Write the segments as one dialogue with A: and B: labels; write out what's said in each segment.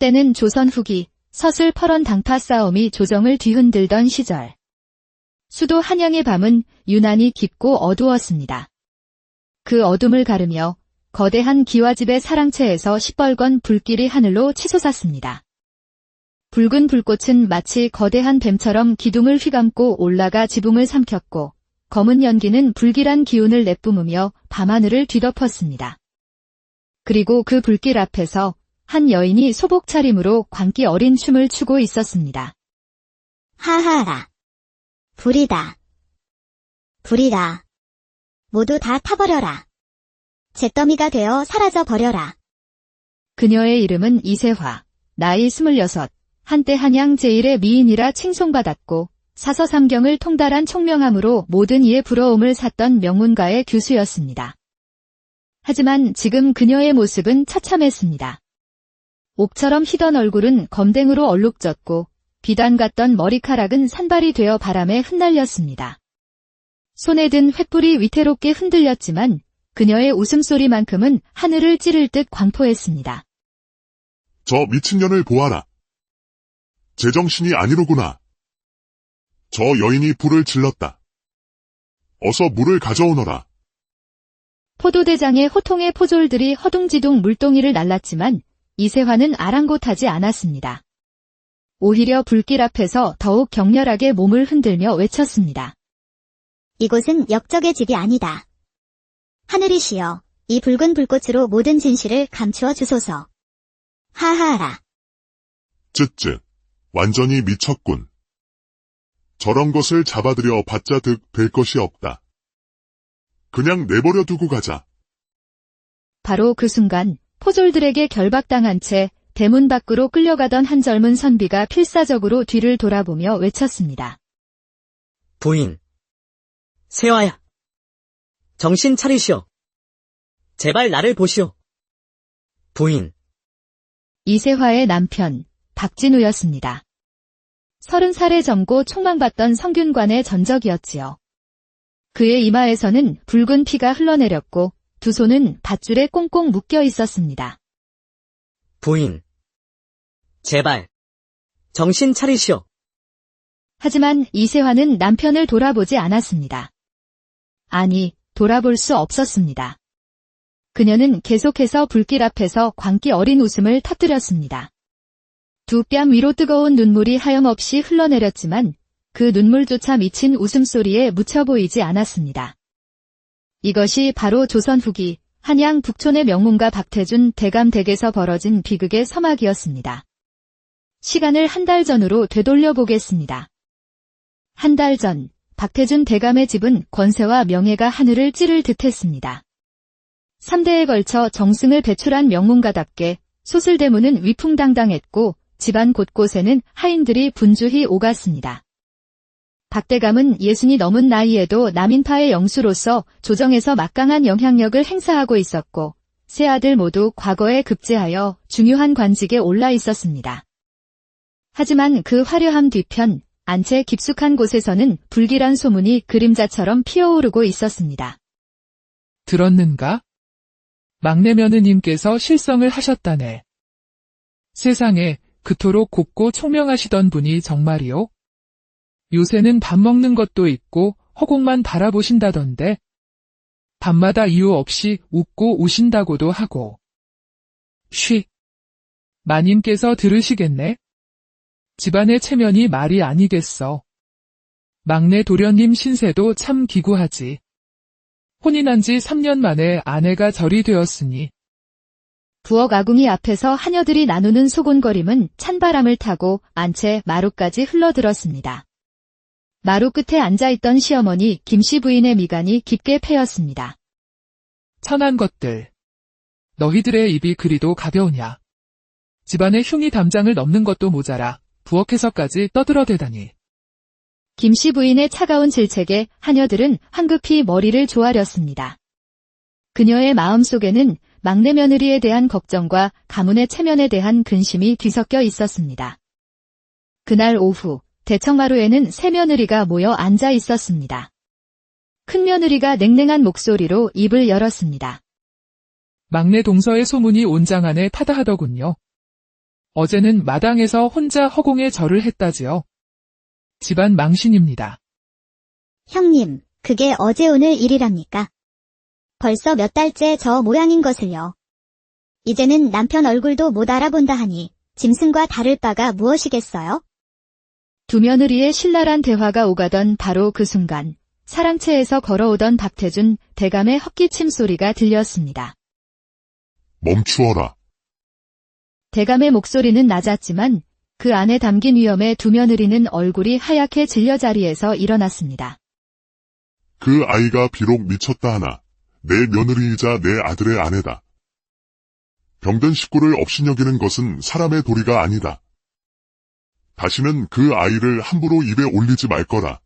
A: 때는 조선 후기 서슬 퍼런 당파 싸움이 조정을 뒤흔들던 시절. 수도 한양의 밤은 유난히 깊고 어두웠습니다. 그 어둠을 가르며 거대한 기와집의 사랑채에서 시뻘건 불길이 하늘로 치솟았습니다. 붉은 불꽃은 마치 거대한 뱀처럼 기둥을 휘감고 올라가 지붕을 삼켰고 검은 연기는 불길한 기운을 내뿜으며 밤하늘을 뒤덮었습니다. 그리고 그 불길 앞에서 한 여인이 소복 차림으로 광기 어린 춤을 추고 있었습니다.
B: 하하라. 불이다. 불이다. 모두 다 타버려라. 잿더미가 되어 사라져 버려라.
A: 그녀의 이름은 이세화, 나이 26, 한때 한양 제1의 미인이라 칭송받았고 사서삼경을 통달한 총명함으로 모든 이의 부러움을 샀던 명문가의 교수였습니다. 하지만 지금 그녀의 모습은 처참했습니다. 옥처럼 희던 얼굴은 검댕으로 얼룩졌고 비단 같던 머리카락은 산발이 되어 바람에 흩날렸습니다. 손에 든 횃불이 위태롭게 흔들렸지만 그녀의 웃음소리만큼은 하늘을 찌를 듯 광포했습니다.
C: 저 미친년을 보아라. 제정신이 아니로구나. 저 여인이 불을 질렀다. 어서 물을 가져오너라.
A: 포도대장의 호통의 포졸들이 허둥지둥 물동이를 날랐지만 이세화는 아랑곳하지 않았습니다. 오히려 불길 앞에서 더욱 격렬하게 몸을 흔들며 외쳤습니다.
B: 이곳은 역적의 집이 아니다. 하늘이시여, 이 붉은 불꽃으로 모든 진실을 감추어 주소서. 하하라.
C: 쯧쯧. 완전히 미쳤군. 저런 것을 잡아들여 봤자 득 될 것이 없다. 그냥 내버려 두고 가자.
A: 바로 그 순간 포졸들에게 결박당한 채 대문 밖으로 끌려가던 한 젊은 선비가 필사적으로 뒤를 돌아보며 외쳤습니다.
D: 부인. 세화야. 정신 차리시오. 제발 나를 보시오. 부인.
A: 이세화의 남편 박진우였습니다. 30살의 젊고 총망받던 성균관의 전적이었지요. 그의 이마에서는 붉은 피가 흘러내렸고 두 손은 밧줄에 꽁꽁 묶여 있었습니다.
D: 부인. 제발. 정신 차리시오.
A: 하지만 이세화는 남편을 돌아보지 않았습니다. 아니, 돌아볼 수 없었습니다. 그녀는 계속해서 불길 앞에서 광기 어린 웃음을 터뜨렸습니다. 두 뺨 위로 뜨거운 눈물이 하염없이 흘러내렸지만 그 눈물조차 미친 웃음소리에 묻혀 보이지 않았습니다. 이것이 바로 조선 후기 한양 북촌의 명문가 박태준 대감댁에서 벌어진 비극의 서막이었습니다. 시간을 한 달 전으로 되돌려 보겠습니다. 한 달 전, 박태준 대감의 집은 권세와 명예가 하늘을 찌를 듯했습니다. 3대에 걸쳐 정승을 배출한 명문가답게 소슬대문은 위풍당당했고 집안 곳곳에는 하인들이 분주히 오갔습니다. 박대감은 60이 넘은 나이에도 남인파의 영수로서 조정에서 막강한 영향력을 행사하고 있었고 세 아들 모두 과거에 급제하여 중요한 관직에 올라 있었습니다. 하지만 그 화려함 뒤편 안채 깊숙한 곳에서는 불길한 소문이 그림자처럼 피어오르고 있었습니다.
E: 들었는가? 막내 며느님께서 실성을 하셨다네. 세상에 그토록 곱고 총명하시던 분이 정말이요? 요새는 밥 먹는 것도 있고 허공만 바라보신다던데. 밤마다 이유 없이 웃고 우신다고도 하고. 쉬. 마님께서 들으시겠네? 집안의 체면이 말이 아니겠어. 막내 도련님 신세도 참 기구하지. 혼인한 지 3년 만에 아내가 절이 되었으니.
A: 부엌 아궁이 앞에서 하녀들이 나누는 소곤거림은 찬바람을 타고 안채 마루까지 흘러들었습니다. 마루 끝에 앉아있던 시어머니 김씨 부인의 미간이 깊게 패였습니다.
E: 천한 것들. 너희들의 입이 그리도 가벼우냐. 집안의 흉이 담장을 넘는 것도 모자라 부엌에서까지 떠들어대다니.
A: 김씨 부인의 차가운 질책에 하녀들은 황급히 머리를 조아렸습니다. 그녀의 마음속에는 막내 며느리에 대한 걱정과 가문의 체면에 대한 근심이 뒤섞여 있었습니다. 그날 오후 대청마루에는 세 며느리가 모여 앉아 있었습니다. 큰 며느리가 냉랭한 목소리로 입을 열었습니다.
E: 막내 동서의 소문이 온 장 안에 타다하더군요. 어제는 마당에서 혼자 허공에 절을 했다지요. 집안 망신입니다.
B: 형님, 그게 어제 오늘 일이랍니까? 벌써 몇 달째 저 모양인 것을요. 이제는 남편 얼굴도 못 알아본다 하니 짐승과 다를 바가 무엇이겠어요?
A: 두 며느리의 신랄한 대화가 오가던 바로 그 순간 사랑채에서 걸어오던 박태준 대감의 헛기침 소리가 들렸습니다.
C: 멈추어라.
A: 대감의 목소리는 낮았지만 그 안에 담긴 위험에 두 며느리는 얼굴이 하얗게 질려 자리에서 일어났습니다.
C: 그 아이가 비록 미쳤다 하나 내 며느리이자 내 아들의 아내다. 병든 식구를 업신여기는 것은 사람의 도리가 아니다. 다시는 그 아이를 함부로 입에 올리지 말 거라.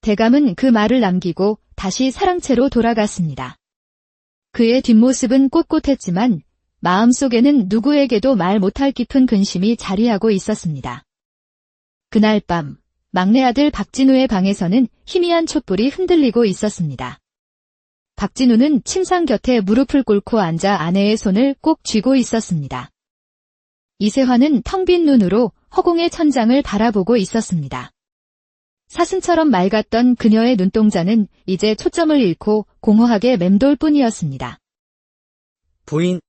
A: 대감은 그 말을 남기고 다시 사랑채로 돌아갔습니다. 그의 뒷모습은 꼿꼿했지만 마음속에는 누구에게도 말 못할 깊은 근심이 자리하고 있었습니다. 그날 밤 막내 아들 박진우의 방에서는 희미한 촛불이 흔들리고 있었습니다. 박진우는 침상 곁에 무릎을 꿇고 앉아 아내의 손을 꼭 쥐고 있었습니다. 이세화는 텅 빈 눈으로 허공의 천장을 바라보고 있었습니다. 사슴처럼 맑았던 그녀의 눈동자는 이제 초점을 잃고 공허하게 맴돌 뿐이었습니다.
D: 부인,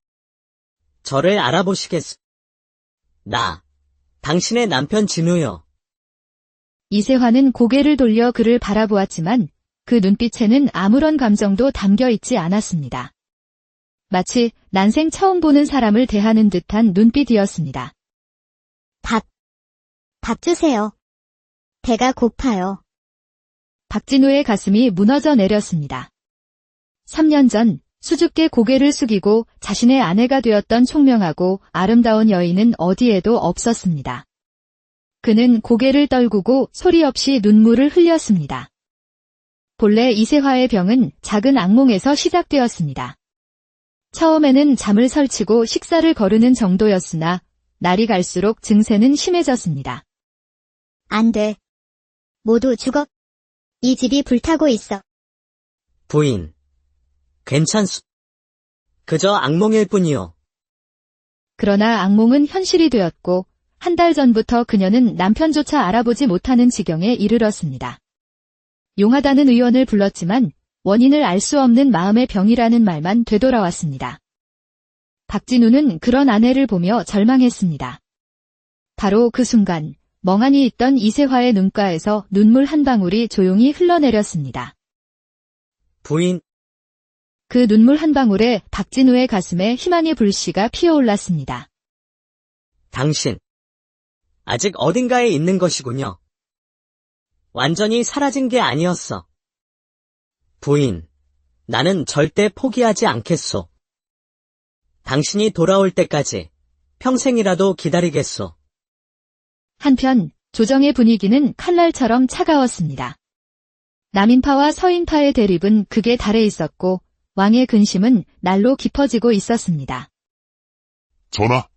D: 저를 알아보시겠소? 나, 당신의 남편 진우요.
A: 이세화는 고개를 돌려 그를 바라보았지만 그 눈빛에는 아무런 감정도 담겨 있지 않았습니다. 마치 난생 처음 보는 사람을 대하는 듯한 눈빛이었습니다.
B: 밥 주세요. 배가 고파요.
A: 박진우의 가슴이 무너져 내렸습니다. 3년 전 수줍게 고개를 숙이고 자신의 아내가 되었던 총명하고 아름다운 여인은 어디에도 없었습니다. 그는 고개를 떨구고 소리 없이 눈물을 흘렸습니다. 본래 이세화의 병은 작은 악몽에서 시작되었습니다. 처음에는 잠을 설치고 식사를 거르는 정도였으나 날이 갈수록 증세는 심해졌습니다.
B: 안 돼. 모두 죽어. 이 집이 불타고 있어.
D: 부인, 괜찮소. 그저 악몽일 뿐이요.
A: 그러나 악몽은 현실이 되었고 한 달 전부터 그녀는 남편조차 알아보지 못하는 지경에 이르렀습니다. 용하다는 의원을 불렀지만 원인을 알 수 없는 마음의 병이라는 말만 되돌아왔습니다. 박진우는 그런 아내를 보며 절망했습니다. 바로 그 순간 멍하니 있던 이세화의 눈가에서 눈물 한 방울이 조용히 흘러내렸습니다.
D: 부인,
A: 그 눈물 한 방울에 박진우의 가슴에 희망의 불씨가 피어올랐습니다.
D: 당신, 아직 어딘가에 있는 것이군요. 완전히 사라진 게 아니었어. 부인, 나는 절대 포기하지 않겠소. 당신이 돌아올 때까지 평생이라도 기다리겠소.
A: 한편 조정의 분위기는 칼날처럼 차가웠습니다. 남인파와 서인파의 대립은 극에 달해 있었고 왕의 근심은 날로 깊어지고 있었습니다.
C: 전하,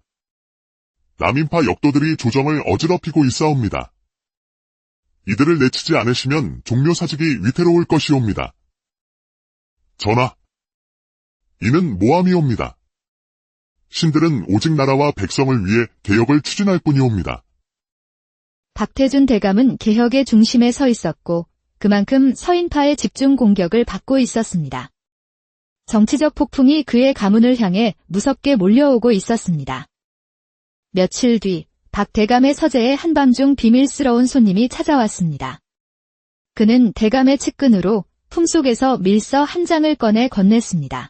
C: 남인파 역도들이 조정을 어지럽히고 있사옵니다. 이들을 내치지 않으시면 종묘사직이 위태로울 것이옵니다. 전하, 이는 모함이옵니다. 신들은 오직 나라와 백성을 위해 개혁을 추진할 뿐이옵니다.
A: 박태준 대감은 개혁의 중심에 서 있었고 그만큼 서인파의 집중 공격을 받고 있었습니다. 정치적 폭풍이 그의 가문을 향해 무섭게 몰려오고 있었습니다. 며칠 뒤 박 대감의 서재에 한밤중 비밀스러운 손님이 찾아왔습니다. 그는 대감의 측근으로 품속에서 밀서 한 장을 꺼내 건넸습니다.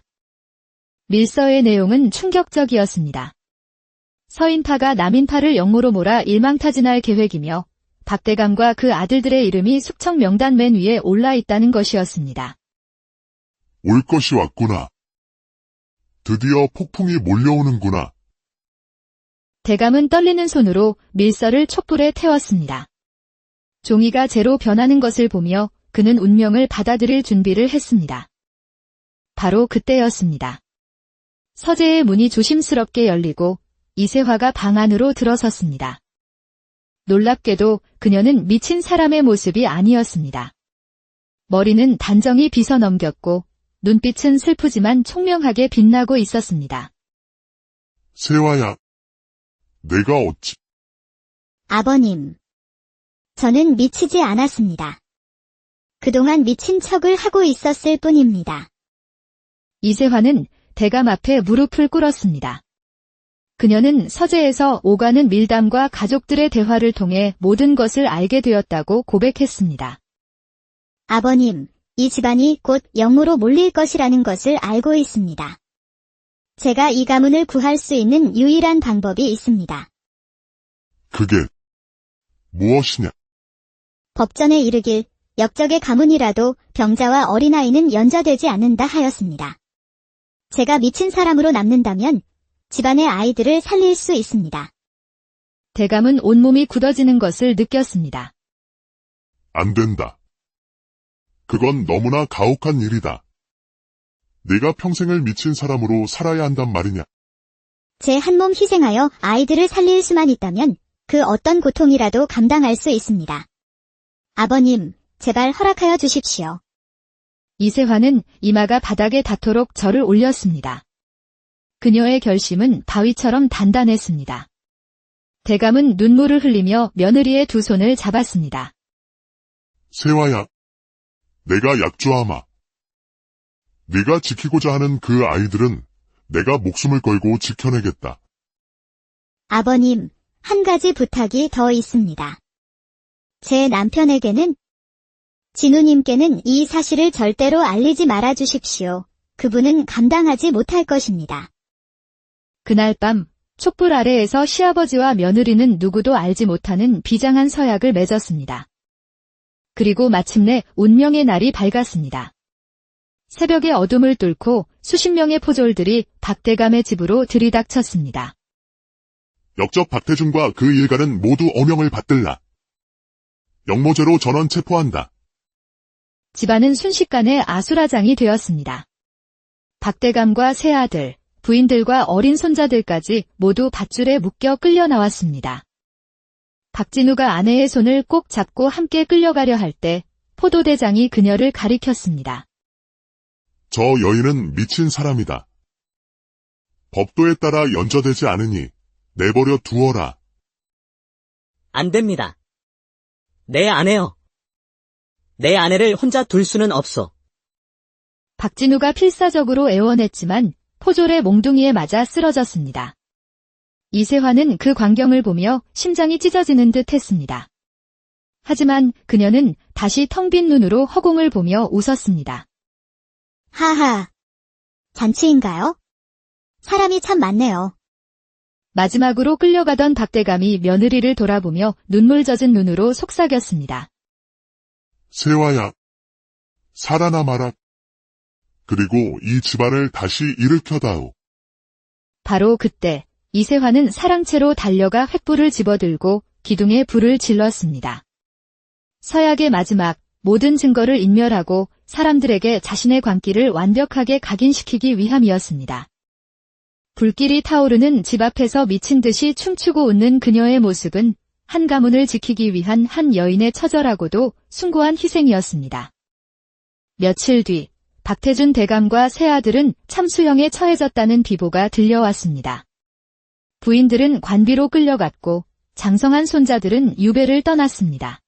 A: 밀서의 내용은 충격적이었습니다. 서인파가 남인파를 영모로 몰아 일망타진할 계획이며 박 대감과 그 아들들의 이름이 숙청 명단 맨 위에 올라 있다는 것이었습니다.
C: 올 것이 왔구나. 드디어 폭풍이 몰려오는구나.
A: 대감은 떨리는 손으로 밀서를 촛불에 태웠습니다. 종이가 재로 변하는 것을 보며 그는 운명을 받아들일 준비를 했습니다. 바로 그때였습니다. 서재의 문이 조심스럽게 열리고 이세화가 방 안으로 들어섰습니다. 놀랍게도 그녀는 미친 사람의 모습이 아니었습니다. 머리는 단정히 빗어넘겼고 눈빛은 슬프지만 총명하게 빛나고 있었습니다.
C: 세화야, 내가 어찌?
B: 아버님. 저는 미치지 않았습니다. 그동안 미친 척을 하고 있었을 뿐입니다.
A: 이세화는 대감 앞에 무릎을 꿇었습니다. 그녀는 서재에서 오가는 밀담과 가족들의 대화를 통해 모든 것을 알게 되었다고 고백했습니다.
B: 아버님, 이 집안이 곧 영모로 몰릴 것이라는 것을 알고 있습니다. 제가 이 가문을 구할 수 있는 유일한 방법이 있습니다.
C: 그게 무엇이냐?
B: 법전에 이르길 역적의 가문이라도 병자와 어린아이는 연좌되지 않는다 하였습니다. 제가 미친 사람으로 남는다면 집안의 아이들을 살릴 수 있습니다.
A: 대감은 온몸이 굳어지는 것을 느꼈습니다.
C: 안 된다. 그건 너무나 가혹한 일이다. 네가 평생을 미친 사람으로 살아야 한단 말이냐?
B: 제 한 몸 희생하여 아이들을 살릴 수만 있다면 그 어떤 고통이라도 감당할 수 있습니다. 아버님, 제발 허락하여 주십시오.
A: 이세화는 이마가 바닥에 닿도록 절을 올렸습니다. 그녀의 결심은 바위처럼 단단했습니다. 대감은 눈물을 흘리며 며느리의 두 손을 잡았습니다.
C: 세화야, 내가 약조하마. 네가 지키고자 하는 그 아이들은 내가 목숨을 걸고 지켜내겠다.
B: 아버님, 한 가지 부탁이 더 있습니다. 제 남편에게는, 진우님께는 이 사실을 절대로 알리지 말아 주십시오. 그분은 감당하지 못할 것입니다.
A: 그날 밤 촛불 아래에서 시아버지와 며느리는 누구도 알지 못하는 비장한 서약을 맺었습니다. 그리고 마침내 운명의 날이 밝았습니다. 새벽의 어둠을 뚫고 수십 명의 포졸들이 박대감의 집으로 들이닥쳤습니다.
C: 역적 박태준과 그 일가는 모두 어명을 받들라. 영모죄로 전원 체포한다.
A: 집안은 순식간에 아수라장이 되었습니다. 박대감과 세 아들, 부인들과 어린 손자들까지 모두 밧줄에 묶여 끌려 나왔습니다. 박진우가 아내의 손을 꼭 잡고 함께 끌려가려 할 때 포도대장이 그녀를 가리켰습니다.
C: 저 여인은 미친 사람이다. 법도에 따라 연좌되지 않으니 내버려 두어라.
D: 안 됩니다. 내 아내요. 내 아내를 혼자 둘 수는 없어.
A: 박진우가 필사적으로 애원했지만 포졸의 몽둥이에 맞아 쓰러졌습니다. 이세화는 그 광경을 보며 심장이 찢어지는 듯 했습니다. 하지만 그녀는 다시 텅 빈 눈으로 허공을 보며 웃었습니다.
B: 하하. 잔치인가요? 사람이 참 많네요.
A: 마지막으로 끌려가던 박대감이 며느리를 돌아보며 눈물 젖은 눈으로 속삭였습니다.
C: 세화야, 살아남아라. 그리고 이 집안을 다시 일으켜다오.
A: 바로 그때 이세화는 사랑채로 달려가 횃불을 집어들고 기둥에 불을 질렀습니다. 서약의 마지막 모든 증거를 인멸하고 사람들에게 자신의 광기를 완벽하게 각인시키기 위함이었습니다. 불길이 타오르는 집 앞에서 미친 듯이 춤추고 웃는 그녀의 모습은 한 가문을 지키기 위한 한 여인의 처절하고도 숭고한 희생이었습니다. 며칠 뒤 박태준 대감과 세 아들은 참수형에 처해졌다는 비보가 들려왔습니다. 부인들은 관비로 끌려갔고 장성한 손자들은 유배를 떠났습니다.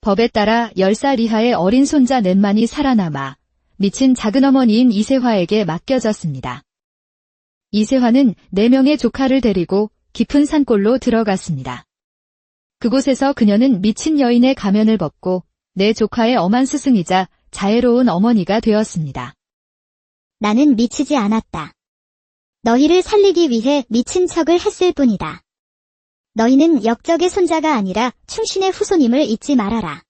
A: 법에 따라 10살 이하의 어린 손자 넷만이 살아남아 미친 작은어머니인 이세화에게 맡겨졌습니다. 이세화는 4명의 조카를 데리고 깊은 산골로 들어갔습니다. 그곳에서 그녀는 미친 여인의 가면을 벗고 내 조카의 엄한 스승이자 자애로운 어머니가 되었습니다.
B: 나는 미치지 않았다. 너희를 살리기 위해 미친 척을 했을 뿐이다. 너희는 역적의 손자가 아니라 충신의 후손임을 잊지 말아라.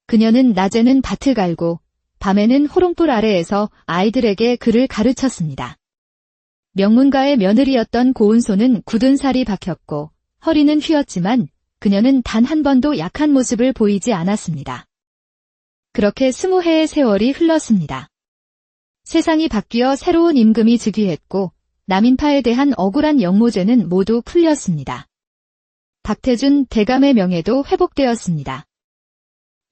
A: 그녀는 낮에는 밭을 갈고 밤에는 호롱불 아래에서 아이들에게 글을 가르쳤습니다. 명문가의 며느리였던 고은소는 굳은 살이 박혔고 허리는 휘었지만 그녀는 단 한 번도 약한 모습을 보이지 않았습니다. 그렇게 20해의 세월이 흘렀습니다. 세상이 바뀌어 새로운 임금이 즉위했고 남인파에 대한 억울한 영모죄는 모두 풀렸습니다. 박태준 대감의 명예도 회복되었습니다.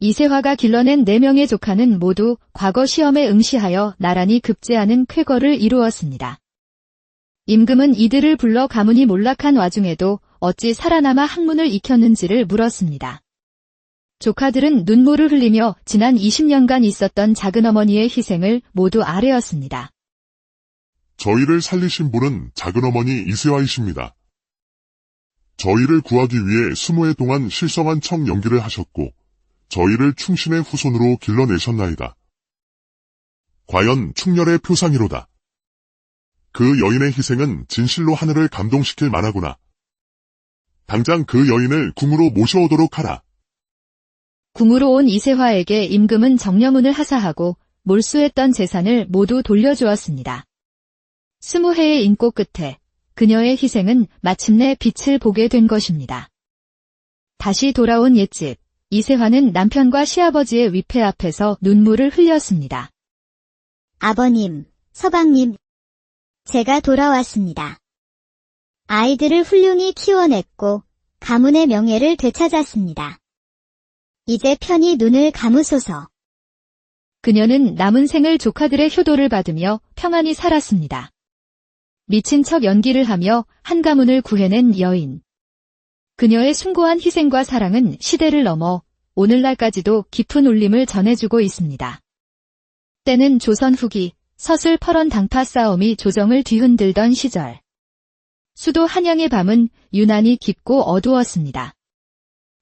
A: 이세화가 길러낸 4명의 조카는 모두 과거 시험에 응시하여 나란히 급제하는 쾌거를 이루었습니다. 임금은 이들을 불러 가문이 몰락한 와중에도 어찌 살아남아 학문을 익혔는지를 물었습니다. 조카들은 눈물을 흘리며 지난 20년간 있었던 작은어머니의 희생을 모두 아뢰었습니다.
C: 저희를 살리신 분은 작은어머니 이세화이십니다. 저희를 구하기 위해 20해 동안 실성한 청 연기를 하셨고 저희를 충신의 후손으로 길러내셨나이다. 과연 충렬의 표상이로다. 그 여인의 희생은 진실로 하늘을 감동시킬 만하구나. 당장 그 여인을 궁으로 모셔오도록 하라.
A: 궁으로 온 이세화에게 임금은 정려문을 하사하고 몰수했던 재산을 모두 돌려주었습니다. 20해의 인고 끝에 그녀의 희생은 마침내 빛을 보게 된 것입니다. 다시 돌아온 옛집, 이세화는 남편과 시아버지의 위패 앞에서 눈물을 흘렸습니다.
B: 아버님, 서방님, 제가 돌아왔습니다. 아이들을 훌륭히 키워냈고 가문의 명예를 되찾았습니다. 이제 편히 눈을 감으소서.
A: 그녀는 남은 생을 조카들의 효도를 받으며 평안히 살았습니다. 미친 척 연기를 하며 한 가문을 구해낸 여인. 그녀의 숭고한 희생과 사랑은 시대를 넘어 오늘날까지도 깊은 울림을 전해주고 있습니다. 때는 조선 후기 서슬 퍼런 당파 싸움이 조정을 뒤흔들던 시절. 수도 한양의 밤은 유난히 깊고 어두웠습니다.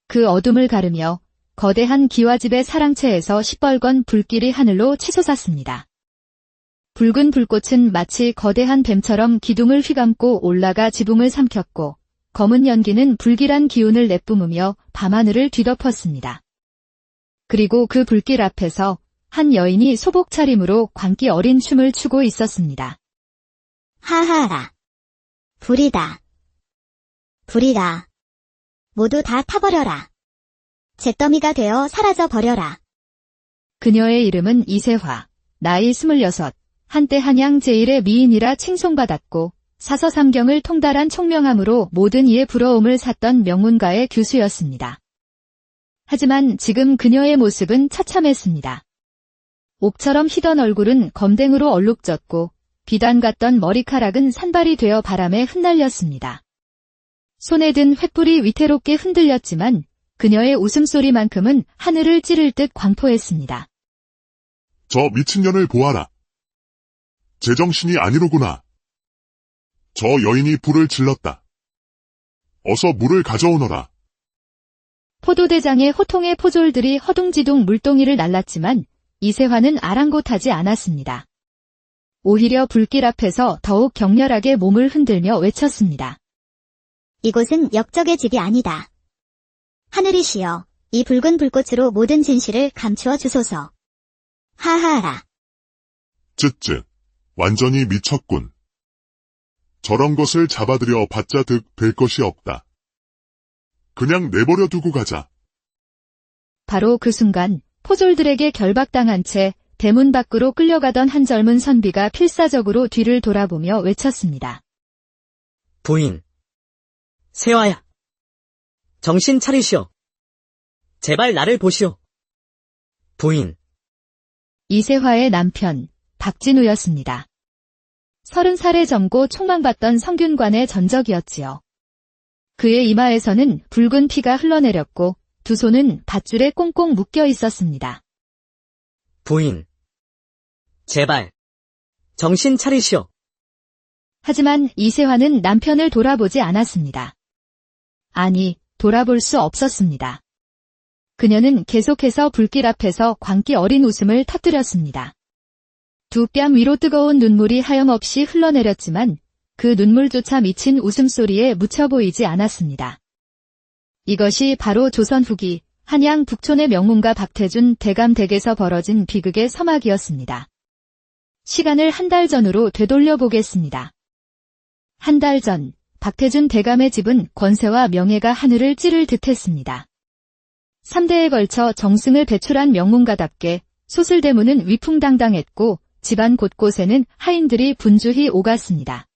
A: 그 어둠을 가르며 거대한 기와집의 사랑채에서 시뻘건 불길이 하늘로 치솟았습니다. 붉은 불꽃은 마치 거대한 뱀처럼 기둥을 휘감고 올라가 지붕을 삼켰고 검은 연기는 불길한 기운을 내뿜으며 밤하늘을 뒤덮었습니다. 그리고 그 불길 앞에서 한 여인이 소복 차림으로 광기 어린 춤을 추고 있었습니다.
B: 하하라. 불이다. 불이다. 모두 다 타버려라. 잿더미가 되어 사라져 버려라.
A: 그녀의 이름은 이세화, 나이 26, 한때 한양 제1의 미인이라 칭송받았고 사서삼경을 통달한 총명함으로 모든 이의 부러움을 샀던 명문가의 교수였습니다. 하지만 지금 그녀의 모습은 처참했습니다. 옥처럼 희던 얼굴은 검댕으로 얼룩졌고 비단 같던 머리카락은 산발이 되어 바람에 흩날렸습니다. 손에 든 횃불이 위태롭게 흔들렸지만 그녀의 웃음소리만큼은 하늘을 찌를 듯 광포했습니다.
C: 저 미친년을 보아라. 제정신이 아니로구나. 저 여인이 불을 질렀다. 어서 물을 가져오너라.
A: 포도대장의 호통의 포졸들이 허둥지둥 물동이를 날랐지만 이세화는 아랑곳하지 않았습니다. 오히려 불길 앞에서 더욱 격렬하게 몸을 흔들며 외쳤습니다.
B: 이곳은 역적의 집이 아니다. 하늘이시여, 이 붉은 불꽃으로 모든 진실을 감추어 주소서. 하하라.
C: 쯧쯧. 완전히 미쳤군. 저런 것을 잡아들여 받자 득 될 것이 없다. 그냥 내버려 두고 가자.
A: 바로 그 순간 포졸들에게 결박당한 채 대문 밖으로 끌려가던 한 젊은 선비가 필사적으로 뒤를 돌아보며 외쳤습니다.
D: 부인. 세화야. 정신 차리시오. 제발 나를 보시오. 부인.
A: 이세화의 남편, 박진우였습니다. 30살의 젊고 총망받던 성균관의 전적이었지요. 그의 이마에서는 붉은 피가 흘러내렸고 두 손은 밧줄에 꽁꽁 묶여 있었습니다.
D: 부인. 제발. 정신 차리시오.
A: 하지만 이세화는 남편을 돌아보지 않았습니다. 아니, 돌아볼 수 없었습니다. 그녀는 계속해서 불길 앞에서 광기 어린 웃음을 터뜨렸습니다. 두 뺨 위로 뜨거운 눈물이 하염없이 흘러내렸지만 그 눈물조차 미친 웃음소리에 묻혀 보이지 않았습니다. 이것이 바로 조선 후기 한양 북촌의 명문가 박태준 대감 댁에서 벌어진 비극의 서막이었습니다. 시간을 한 달 전으로 되돌려 보겠습니다. 한 달 전, 박태준 대감의 집은 권세와 명예가 하늘을 찌를 듯했습니다. 3대에 걸쳐 정승을 배출한 명문가답게 소슬대문은 위풍당당했고 집안 곳곳에는 하인들이 분주히 오갔습니다.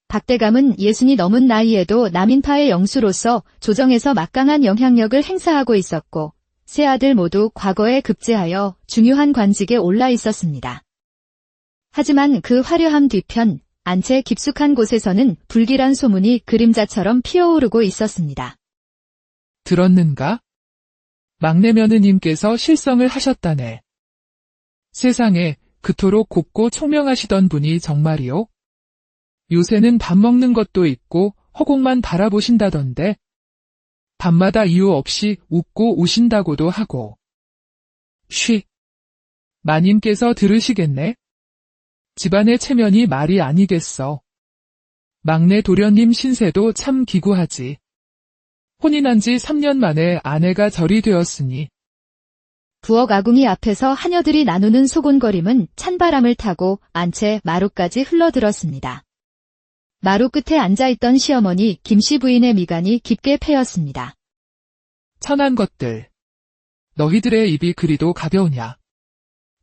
A: 박대감은 60이 넘은 나이에도 남인파의 영수로서 조정에서 막강한 영향력을 행사하고 있었고 세 아들 모두 과거에 급제하여 중요한 관직에 올라 있었습니다. 하지만 그 화려함 뒤편 안채 깊숙한 곳에서는 불길한 소문이 그림자처럼 피어오르고 있었습니다.
E: 들었는가? 막내 며느님께서 실성을 하셨다네. 세상에 그토록 곱고 총명하시던 분이 정말이요? 요새는 밥 먹는 것도 있고 허공만 바라보신다던데. 밤마다 이유 없이 웃고 우신다고도 하고. 쉬. 마님께서 들으시겠네? 집안의 체면이 말이 아니겠어. 막내 도련님 신세도 참 기구하지. 혼인한 지 3년 만에 아내가 절이 되었으니.
A: 부엌 아궁이 앞에서 하녀들이 나누는 소곤거림은 찬바람을 타고 안채 마루까지 흘러들었습니다. 마루 끝에 앉아있던 시어머니 김씨 부인의 미간이 깊게 패였습니다.
E: 천한 것들. 너희들의 입이 그리도 가벼우냐.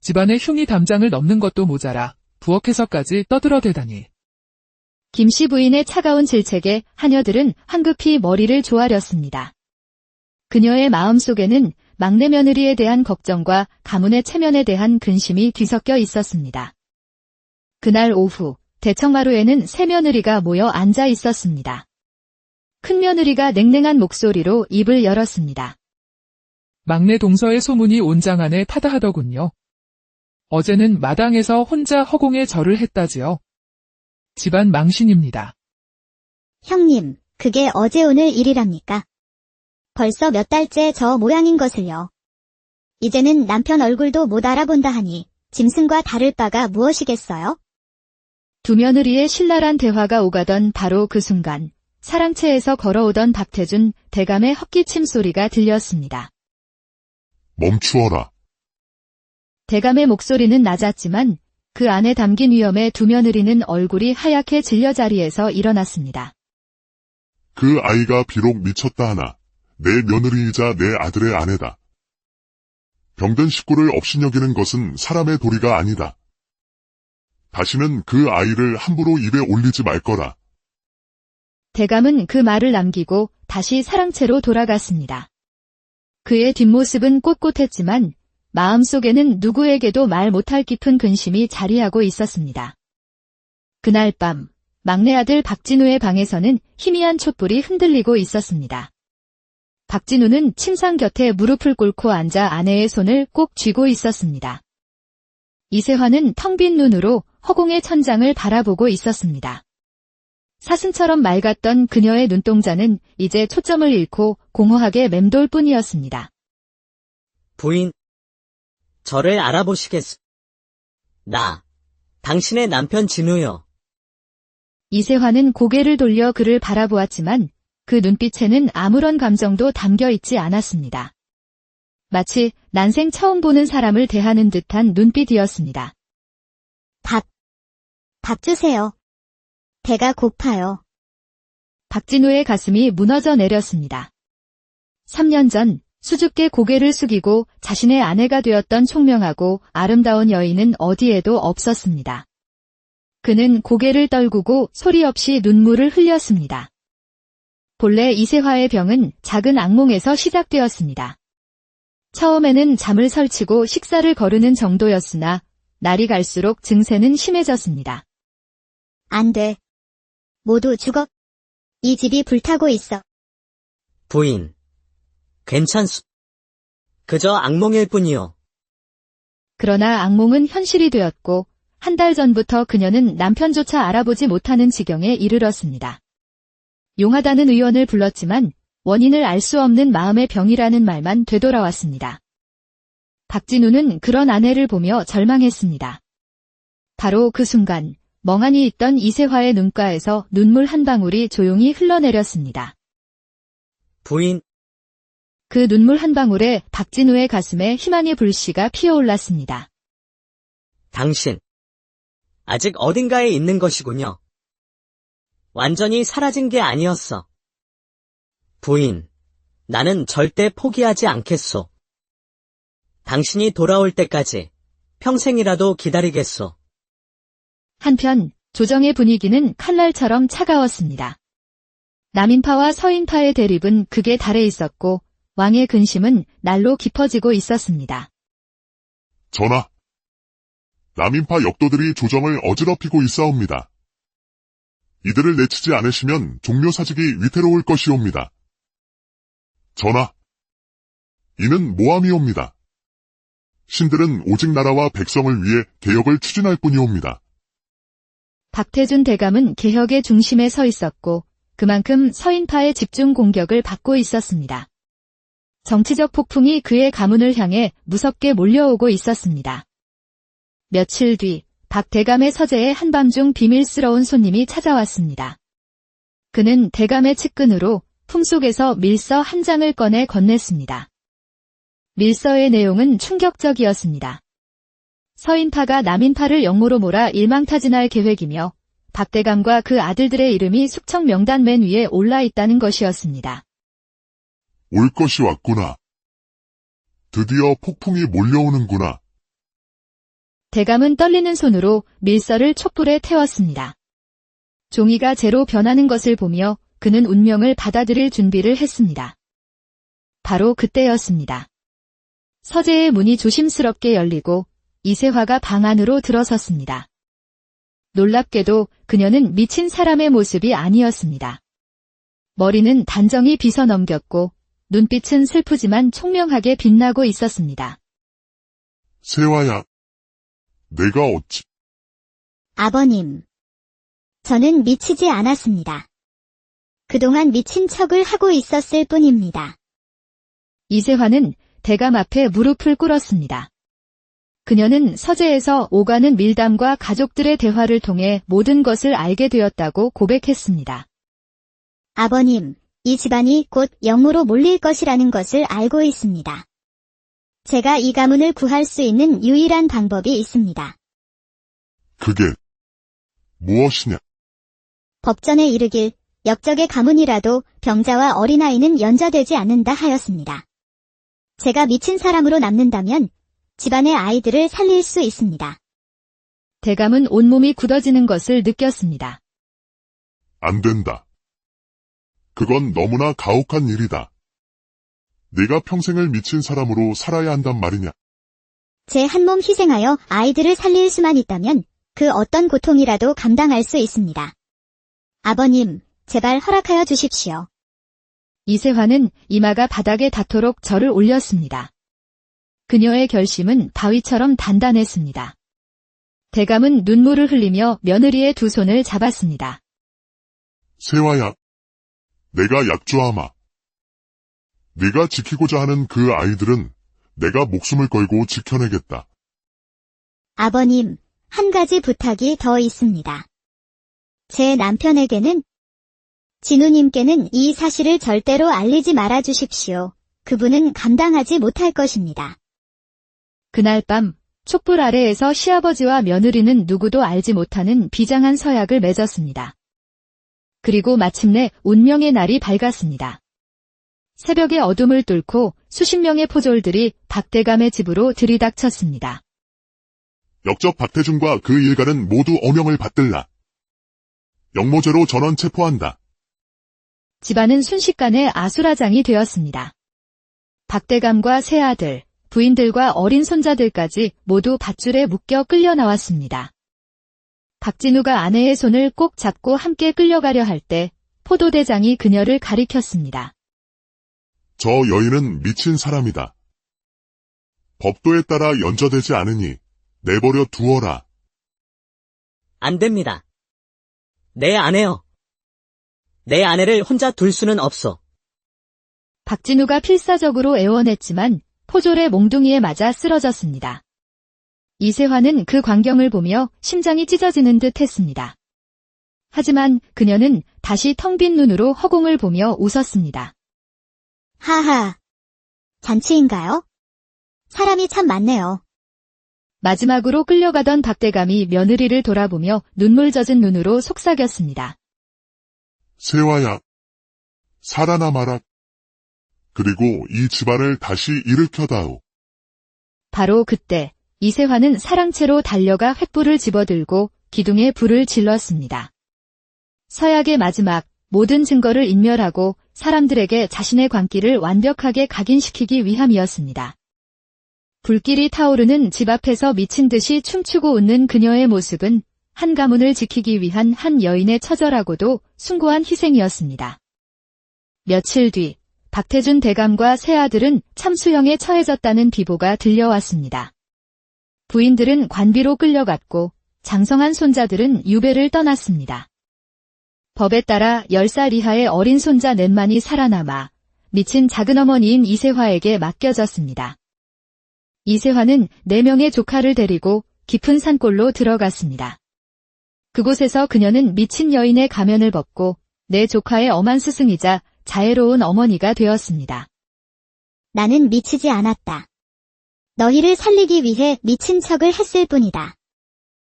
E: 집안의 흉이 담장을 넘는 것도 모자라 부엌에서까지 떠들어대다니.
A: 김씨 부인의 차가운 질책에 하녀들은 황급히 머리를 조아렸습니다. 그녀의 마음속에는 막내 며느리에 대한 걱정과 가문의 체면에 대한 근심이 뒤섞여 있었습니다. 그날 오후 대청마루에는 새 며느리가 모여 앉아 있었습니다. 큰 며느리가 냉랭한 목소리로 입을 열었습니다.
E: 막내 동서의 소문이 온장 안에 타다하더군요. 어제는 마당에서 혼자 허공에 절을 했다지요. 집안 망신입니다.
B: 형님, 그게 어제 오늘 일이랍니까? 벌써 몇 달째 저 모양인 것을요. 이제는 남편 얼굴도 못 알아본다 하니 짐승과 다를 바가 무엇이겠어요?
A: 두 며느리의 신랄한 대화가 오가던 바로 그 순간 사랑채에서 걸어오던 박태준 대감의 헛기침 소리가 들렸습니다.
C: 멈추어라.
A: 대감의 목소리는 낮았지만 그 안에 담긴 위험에 두 며느리는 얼굴이 하얗게 질려 자리에서 일어났습니다.
C: 그 아이가 비록 미쳤다 하나 내 며느리이자 내 아들의 아내다. 병든 식구를 업신여기는 것은 사람의 도리가 아니다. 다시는 그 아이를 함부로 입에 올리지 말 거라.
A: 대감은 그 말을 남기고 다시 사랑채로 돌아갔습니다. 그의 뒷모습은 꼿꼿했지만 마음속에는 누구에게도 말 못할 깊은 근심이 자리하고 있었습니다. 그날 밤 막내 아들 박진우의 방에서는 희미한 촛불이 흔들리고 있었습니다. 박진우는 침상 곁에 무릎을 꿇고 앉아 아내의 손을 꼭 쥐고 있었습니다. 이세화는 텅 빈 눈으로 허공의 천장을 바라보고 있었습니다. 사슴처럼 맑았던 그녀의 눈동자는 이제 초점을 잃고 공허하게 맴돌 뿐이었습니다.
D: 부인, 저를 알아보시겠소? 나, 당신의 남편 진우요.
A: 이세화는 고개를 돌려 그를 바라보았지만 그 눈빛에는 아무런 감정도 담겨 있지 않았습니다. 마치 난생 처음 보는 사람을 대하는 듯한 눈빛이었습니다.
B: 밥 주세요. 배가 고파요.
A: 박진우의 가슴이 무너져 내렸습니다. 3년 전 수줍게 고개를 숙이고 자신의 아내가 되었던 총명하고 아름다운 여인은 어디에도 없었습니다. 그는 고개를 떨구고 소리 없이 눈물을 흘렸습니다. 본래 이세화의 병은 작은 악몽에서 시작되었습니다. 처음에는 잠을 설치고 식사를 거르는 정도였으나 날이 갈수록 증세는 심해졌습니다.
B: 안 돼. 모두 죽어. 이 집이 불타고 있어.
D: 부인, 괜찮소. 그저 악몽일 뿐이요.
A: 그러나 악몽은 현실이 되었고 한 달 전부터 그녀는 남편조차 알아보지 못하는 지경에 이르렀습니다. 용하다는 의원을 불렀지만 원인을 알 수 없는 마음의 병이라는 말만 되돌아왔습니다. 박진우는 그런 아내를 보며 절망했습니다. 바로 그 순간 멍하니 있던 이세화의 눈가에서 눈물 한 방울이 조용히 흘러내렸습니다.
D: 부인,
A: 그 눈물 한 방울에 박진우의 가슴에 희망의 불씨가 피어올랐습니다.
D: 당신, 아직 어딘가에 있는 것이군요. 완전히 사라진 게 아니었어. 부인, 나는 절대 포기하지 않겠소. 당신이 돌아올 때까지 평생이라도 기다리겠소.
A: 한편 조정의 분위기는 칼날처럼 차가웠습니다. 남인파와 서인파의 대립은 극에 달해 있었고 왕의 근심은 날로 깊어지고 있었습니다.
C: 전하, 남인파 역도들이 조정을 어지럽히고 있사옵니다. 이들을 내치지 않으시면 종묘사직이 위태로울 것이옵니다. 전하, 이는 모함이옵니다. 신들은 오직 나라와 백성을 위해 개혁을 추진할 뿐이옵니다.
A: 박태준 대감은 개혁의 중심에 서 있었고 그만큼 서인파의 집중 공격을 받고 있었습니다. 정치적 폭풍이 그의 가문을 향해 무섭게 몰려오고 있었습니다. 며칠 뒤 박 대감의 서재에 한밤중 비밀스러운 손님이 찾아왔습니다. 그는 대감의 측근으로 품속에서 밀서 한 장을 꺼내 건넸습니다. 밀서의 내용은 충격적이었습니다. 서인파가 남인파를 영모로 몰아 일망타진할 계획이며 박 대감과 그 아들들의 이름이 숙청 명단 맨 위에 올라 있다는 것이었습니다.
C: 올 것이 왔구나. 드디어 폭풍이 몰려오는구나.
A: 대감은 떨리는 손으로 밀서를 촛불에 태웠습니다. 종이가 재로 변하는 것을 보며 그는 운명을 받아들일 준비를 했습니다. 바로 그때였습니다. 서재의 문이 조심스럽게 열리고 이세화가 방 안으로 들어섰습니다. 놀랍게도 그녀는 미친 사람의 모습이 아니었습니다. 머리는 단정히 빗어 넘겼고 눈빛은 슬프지만 총명하게 빛나고 있었습니다.
C: 세화야, 내가 어찌...
B: 아버님. 저는 미치지 않았습니다. 그동안 미친 척을 하고 있었을 뿐입니다.
A: 이세화는 대감 앞에 무릎을 꿇었습니다. 그녀는 서재에서 오가는 밀담과 가족들의 대화를 통해 모든 것을 알게 되었다고 고백했습니다.
B: 아버님, 이 집안이 곧 영모로 몰릴 것이라는 것을 알고 있습니다. 제가 이 가문을 구할 수 있는 유일한 방법이 있습니다.
C: 그게 무엇이냐?
B: 법전에 이르길 역적의 가문이라도 병자와 어린아이는 연좌되지 않는다 하였습니다. 제가 미친 사람으로 남는다면 집안의 아이들을 살릴 수 있습니다.
A: 대감은 온몸이 굳어지는 것을 느꼈습니다.
C: 안 된다. 그건 너무나 가혹한 일이다. 네가 평생을 미친 사람으로 살아야 한단 말이냐?
B: 제 한 몸 희생하여 아이들을 살릴 수만 있다면 그 어떤 고통이라도 감당할 수 있습니다. 아버님, 제발 허락하여 주십시오.
A: 이세화는 이마가 바닥에 닿도록 절을 올렸습니다. 그녀의 결심은 바위처럼 단단했습니다. 대감은 눈물을 흘리며 며느리의 두 손을 잡았습니다.
C: 세화야, 내가 약조하마. 네가 지키고자 하는 그 아이들은 내가 목숨을 걸고 지켜내겠다.
B: 아버님, 한 가지 부탁이 더 있습니다. 제 남편에게는, 진우님께는 이 사실을 절대로 알리지 말아 주십시오. 그분은 감당하지 못할 것입니다.
A: 그날 밤 촛불 아래에서 시아버지와 며느리는 누구도 알지 못하는 비장한 서약을 맺었습니다. 그리고 마침내 운명의 날이 밝았습니다. 새벽의 어둠을 뚫고 수십 명의 포졸들이 박대감의 집으로 들이닥쳤습니다.
C: 역적 박태준과 그 일가는 모두 어명을 받들라. 영모죄로 전원 체포한다.
A: 집안은 순식간에 아수라장이 되었습니다. 박대감과 세 아들, 부인들과 어린 손자들까지 모두 밧줄에 묶여 끌려 나왔습니다. 박진우가 아내의 손을 꼭 잡고 함께 끌려가려 할 때 포도대장이 그녀를 가리켰습니다.
C: 저 여인은 미친 사람이다. 법도에 따라 연좌되지 않으니 내버려 두어라.
D: 안 됩니다. 내 아내요. 내 아내를 혼자 둘 수는 없소.
A: 박진우가 필사적으로 애원했지만 포졸의 몽둥이에 맞아 쓰러졌습니다. 이세화는 그 광경을 보며 심장이 찢어지는 듯 했습니다. 하지만 그녀는 다시 텅 빈 눈으로 허공을 보며 웃었습니다.
B: 하하. 잔치인가요? 사람이 참 많네요.
A: 마지막으로 끌려가던 박대감이 며느리를 돌아보며 눈물 젖은 눈으로 속삭였습니다.
C: 세화야, 살아남아라. 그리고 이 집안을 다시 일으켜다오.
A: 바로 그때 이세화는 사랑채로 달려가 횃불을 집어들고 기둥에 불을 질렀습니다. 서약의 마지막 모든 증거를 인멸하고 사람들에게 자신의 광기를 완벽하게 각인시키기 위함이었습니다. 불길이 타오르는 집 앞에서 미친 듯이 춤추고 웃는 그녀의 모습은 한 가문을 지키기 위한 한 여인의 처절하고도 숭고한 희생이었습니다. 며칠 뒤 박태준 대감과 세 아들은 참수형에 처해졌다는 비보가 들려왔습니다. 부인들은 관비로 끌려갔고 장성한 손자들은 유배를 떠났습니다. 법에 따라 10살 이하의 어린 손자 넷만이 살아남아 미친 작은어머니인 이세화에게 맡겨졌습니다. 이세화는 4명의 조카를 데리고 깊은 산골로 들어갔습니다. 그곳에서 그녀는 미친 여인의 가면을 벗고 내 조카의 엄한 스승이자 자애로운 어머니가 되었습니다.
B: 나는 미치지 않았다. 너희를 살리기 위해 미친 척을 했을 뿐이다.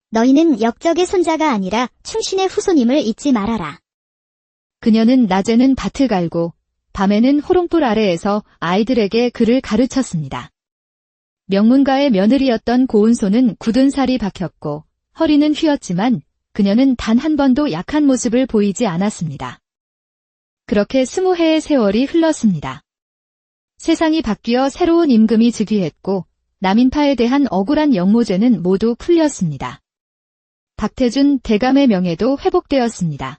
B: 너희는 역적의 손자가 아니라 충신의 후손임을 잊지 말아라.
A: 그녀는 낮에는 밭을 갈고 밤에는 호롱불 아래에서 아이들에게 글을 가르쳤습니다. 명문가의 며느리였던 고운소는 굳은 살이 박혔고 허리는 휘었지만 그녀는 단 한 번도 약한 모습을 보이지 않았습니다. 그렇게 20해의 세월이 흘렀습니다. 세상이 바뀌어 새로운 임금이 즉위했고 남인파에 대한 억울한 역모죄는 모두 풀렸습니다. 박태준 대감의 명예도 회복되었습니다.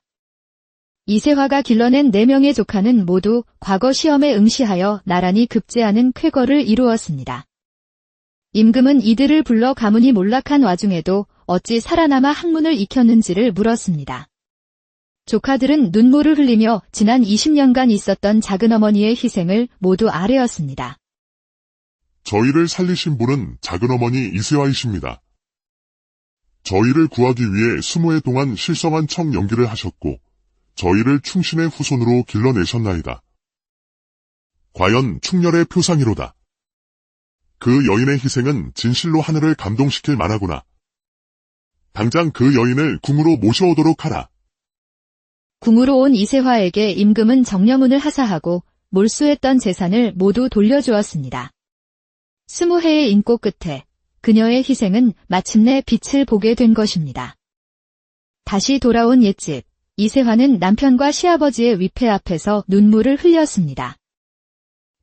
A: 이세화가 길러낸 4명의 조카는 모두 과거 시험에 응시하여 나란히 급제하는 쾌거를 이루었습니다. 임금은 이들을 불러 가문이 몰락한 와중에도 어찌 살아남아 학문을 익혔는지를 물었습니다. 조카들은 눈물을 흘리며 지난 20년간 있었던 작은어머니의 희생을 모두 아뢰었습니다.
C: 저희를 살리신 분은 작은어머니 이세화이십니다. 저희를 구하기 위해 20해 동안 실성한 청 연기를 하셨고 저희를 충신의 후손으로 길러내셨나이다. 과연 충렬의 표상이로다. 그 여인의 희생은 진실로 하늘을 감동시킬 만하구나. 당장 그 여인을 궁으로 모셔오도록 하라.
A: 궁으로 온 이세화에게 임금은 정려문을 하사하고 몰수했던 재산을 모두 돌려주었습니다. 20해의 인고 끝에 그녀의 희생은 마침내 빛을 보게 된 것입니다. 다시 돌아온 옛집, 이세화는 남편과 시아버지의 위패 앞에서 눈물을 흘렸습니다.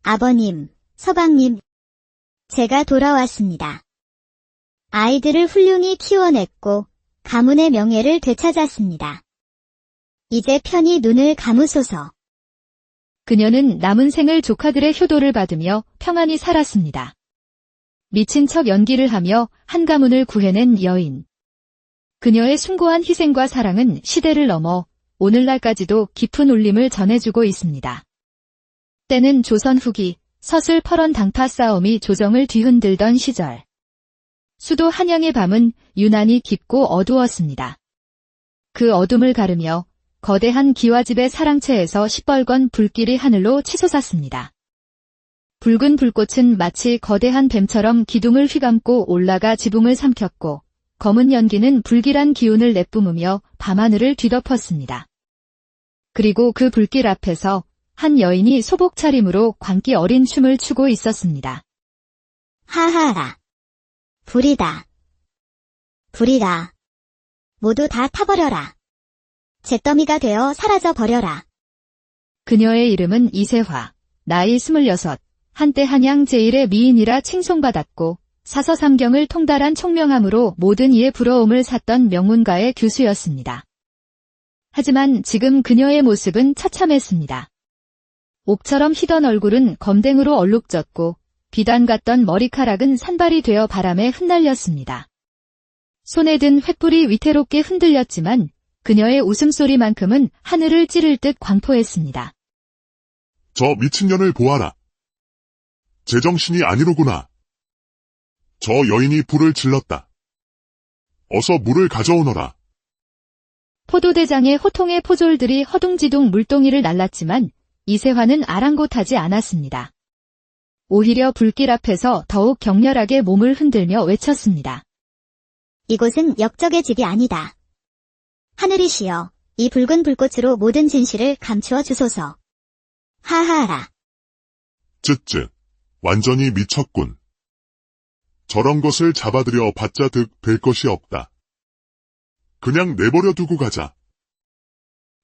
B: 아버님, 서방님, 제가 돌아왔습니다. 아이들을 훌륭히 키워냈고 가문의 명예를 되찾았습니다. 이제 편히 눈을 감으소서.
A: 그녀는 남은 생을 조카들의 효도를 받으며 평안히 살았습니다. 미친 척 연기를 하며 한 가문을 구해낸 여인. 그녀의 숭고한 희생과 사랑은 시대를 넘어 오늘날까지도 깊은 울림을 전해주고 있습니다. 때는 조선 후기 서슬 퍼런 당파 싸움이 조정을 뒤흔들던 시절. 수도 한양의 밤은 유난히 깊고 어두웠습니다. 그 어둠을 가르며 거대한 기와집의 사랑채에서 시뻘건 불길이 하늘로 치솟았습니다. 붉은 불꽃은 마치 거대한 뱀처럼 기둥을 휘감고 올라가 지붕을 삼켰고 검은 연기는 불길한 기운을 내뿜으며 밤하늘을 뒤덮었습니다. 그리고 그 불길 앞에서 한 여인이 소복 차림으로 광기 어린 춤을 추고 있었습니다.
B: 하하라. 불이다. 불이다. 모두 다 타버려라. 잿더미가 되어 사라져 버려라.
A: 그녀의 이름은 이세화, 나이 26, 한때 한양 제1의 미인이라 칭송받았고 사서삼경을 통달한 총명함으로 모든 이의 부러움을 샀던 명문가의 교수였습니다. 하지만 지금 그녀의 모습은 처참했습니다. 옥처럼 희던 얼굴은 검댕으로 얼룩졌고 비단 같던 머리카락은 산발이 되어 바람에 흩날렸습니다. 손에 든 횃불이 위태롭게 흔들렸지만 그녀의 웃음소리만큼은 하늘을 찌를 듯 광포했습니다.
C: 저 미친년을 보아라. 제정신이 아니로구나. 저 여인이 불을 질렀다. 어서 물을 가져오너라.
A: 포도대장의 호통의 포졸들이 허둥지둥 물동이를 날랐지만 이세화는 아랑곳하지 않았습니다. 오히려 불길 앞에서 더욱 격렬하게 몸을 흔들며 외쳤습니다.
B: 이곳은 역적의 집이 아니다. 하늘이시여, 이 붉은 불꽃으로 모든 진실을 감추어 주소서. 하하라.
C: 쯧쯧. 완전히 미쳤군. 저런 것을 잡아들여 봤자 득 될 것이 없다. 그냥 내버려 두고 가자.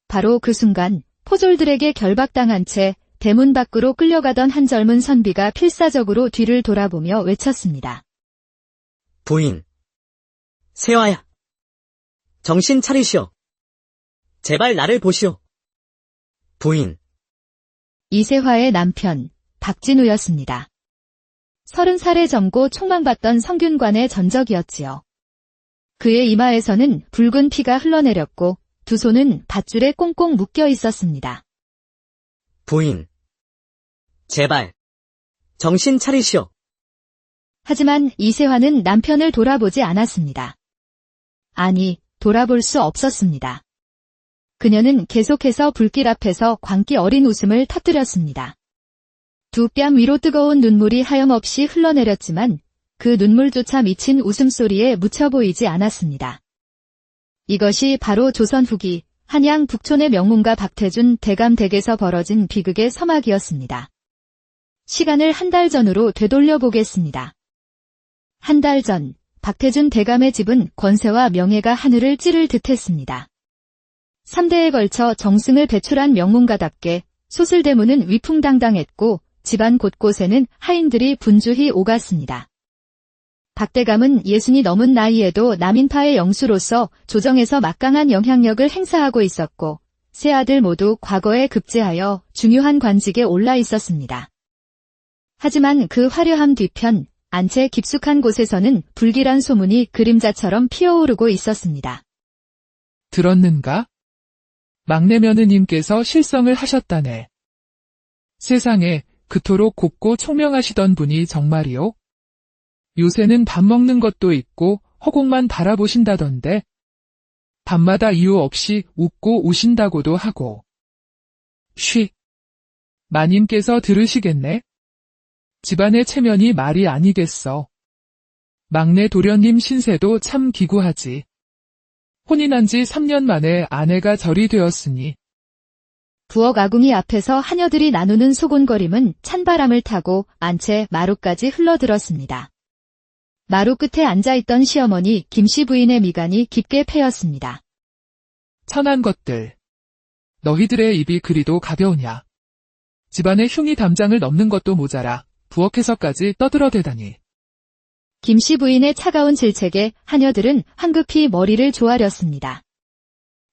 A: 바로 그 순간 포졸들에게 결박당한 채 대문 밖으로 끌려가던 한 젊은 선비가 필사적으로 뒤를 돌아보며 외쳤습니다.
D: 부인. 세화야. 정신 차리시오. 제발 나를 보시오. 부인,
A: 이세화의 남편, 박진우였습니다. 30살에 젊고 총망받던 성균관의 전적이었지요. 그의 이마에서는 붉은 피가 흘러내렸고 두 손은 밧줄에 꽁꽁 묶여 있었습니다.
D: 부인. 제발, 정신 차리시오.
A: 하지만 이세화는 남편을 돌아보지 않았습니다. 아니, 돌아볼 수 없었습니다. 그녀는 계속해서 불길 앞에서 광기 어린 웃음을 터뜨렸습니다. 두 뺨 위로 뜨거운 눈물이 하염없이 흘러내렸지만 그 눈물조차 미친 웃음소리에 묻혀 보이지 않았습니다. 이것이 바로 조선 후기 한양 북촌의 명문가 박태준 대감 댁에서 벌어진 비극의 서막이었습니다. 시간을 한 달 전으로 되돌려 보겠습니다. 한 달 전, 박태준 대감의 집은 권세와 명예가 하늘을 찌를 듯했습니다. 3대에 걸쳐 정승을 배출한 명문가답게 소슬대문은 위풍당당했고 집안 곳곳에는 하인들이 분주히 오갔습니다. 박대감은 60이 넘은 나이에도 남인파의 영수로서 조정에서 막강한 영향력을 행사하고 있었고 세 아들 모두 과거에 급제하여 중요한 관직에 올라 있었습니다. 하지만 그 화려함 뒤편 안채 깊숙한 곳에서는 불길한 소문이 그림자처럼 피어오르고 있었습니다.
E: 들었는가? 막내 며느님께서 실성을 하셨다네. 세상에 그토록 곱고 총명하시던 분이 정말이요? 요새는 밥 먹는 것도 있고 허공만 바라보신다던데. 밤마다 이유 없이 웃고 우신다고도 하고. 쉬. 마님께서 들으시겠네? 집안의 체면이 말이 아니겠어. 막내 도련님 신세도 참 기구하지. 혼인한 지 3년 만에 아내가 절이 되었으니.
A: 부엌 아궁이 앞에서 하녀들이 나누는 소곤거림은 찬바람을 타고 안채 마루까지 흘러들었습니다. 마루 끝에 앉아있던 시어머니 김씨 부인의 미간이 깊게 패였습니다.
E: 천한 것들. 너희들의 입이 그리도 가벼우냐. 집안의 흉이 담장을 넘는 것도 모자라 부엌에서까지 떠들어대다니.
A: 김씨 부인의 차가운 질책에 하녀들은 황급히 머리를 조아렸습니다.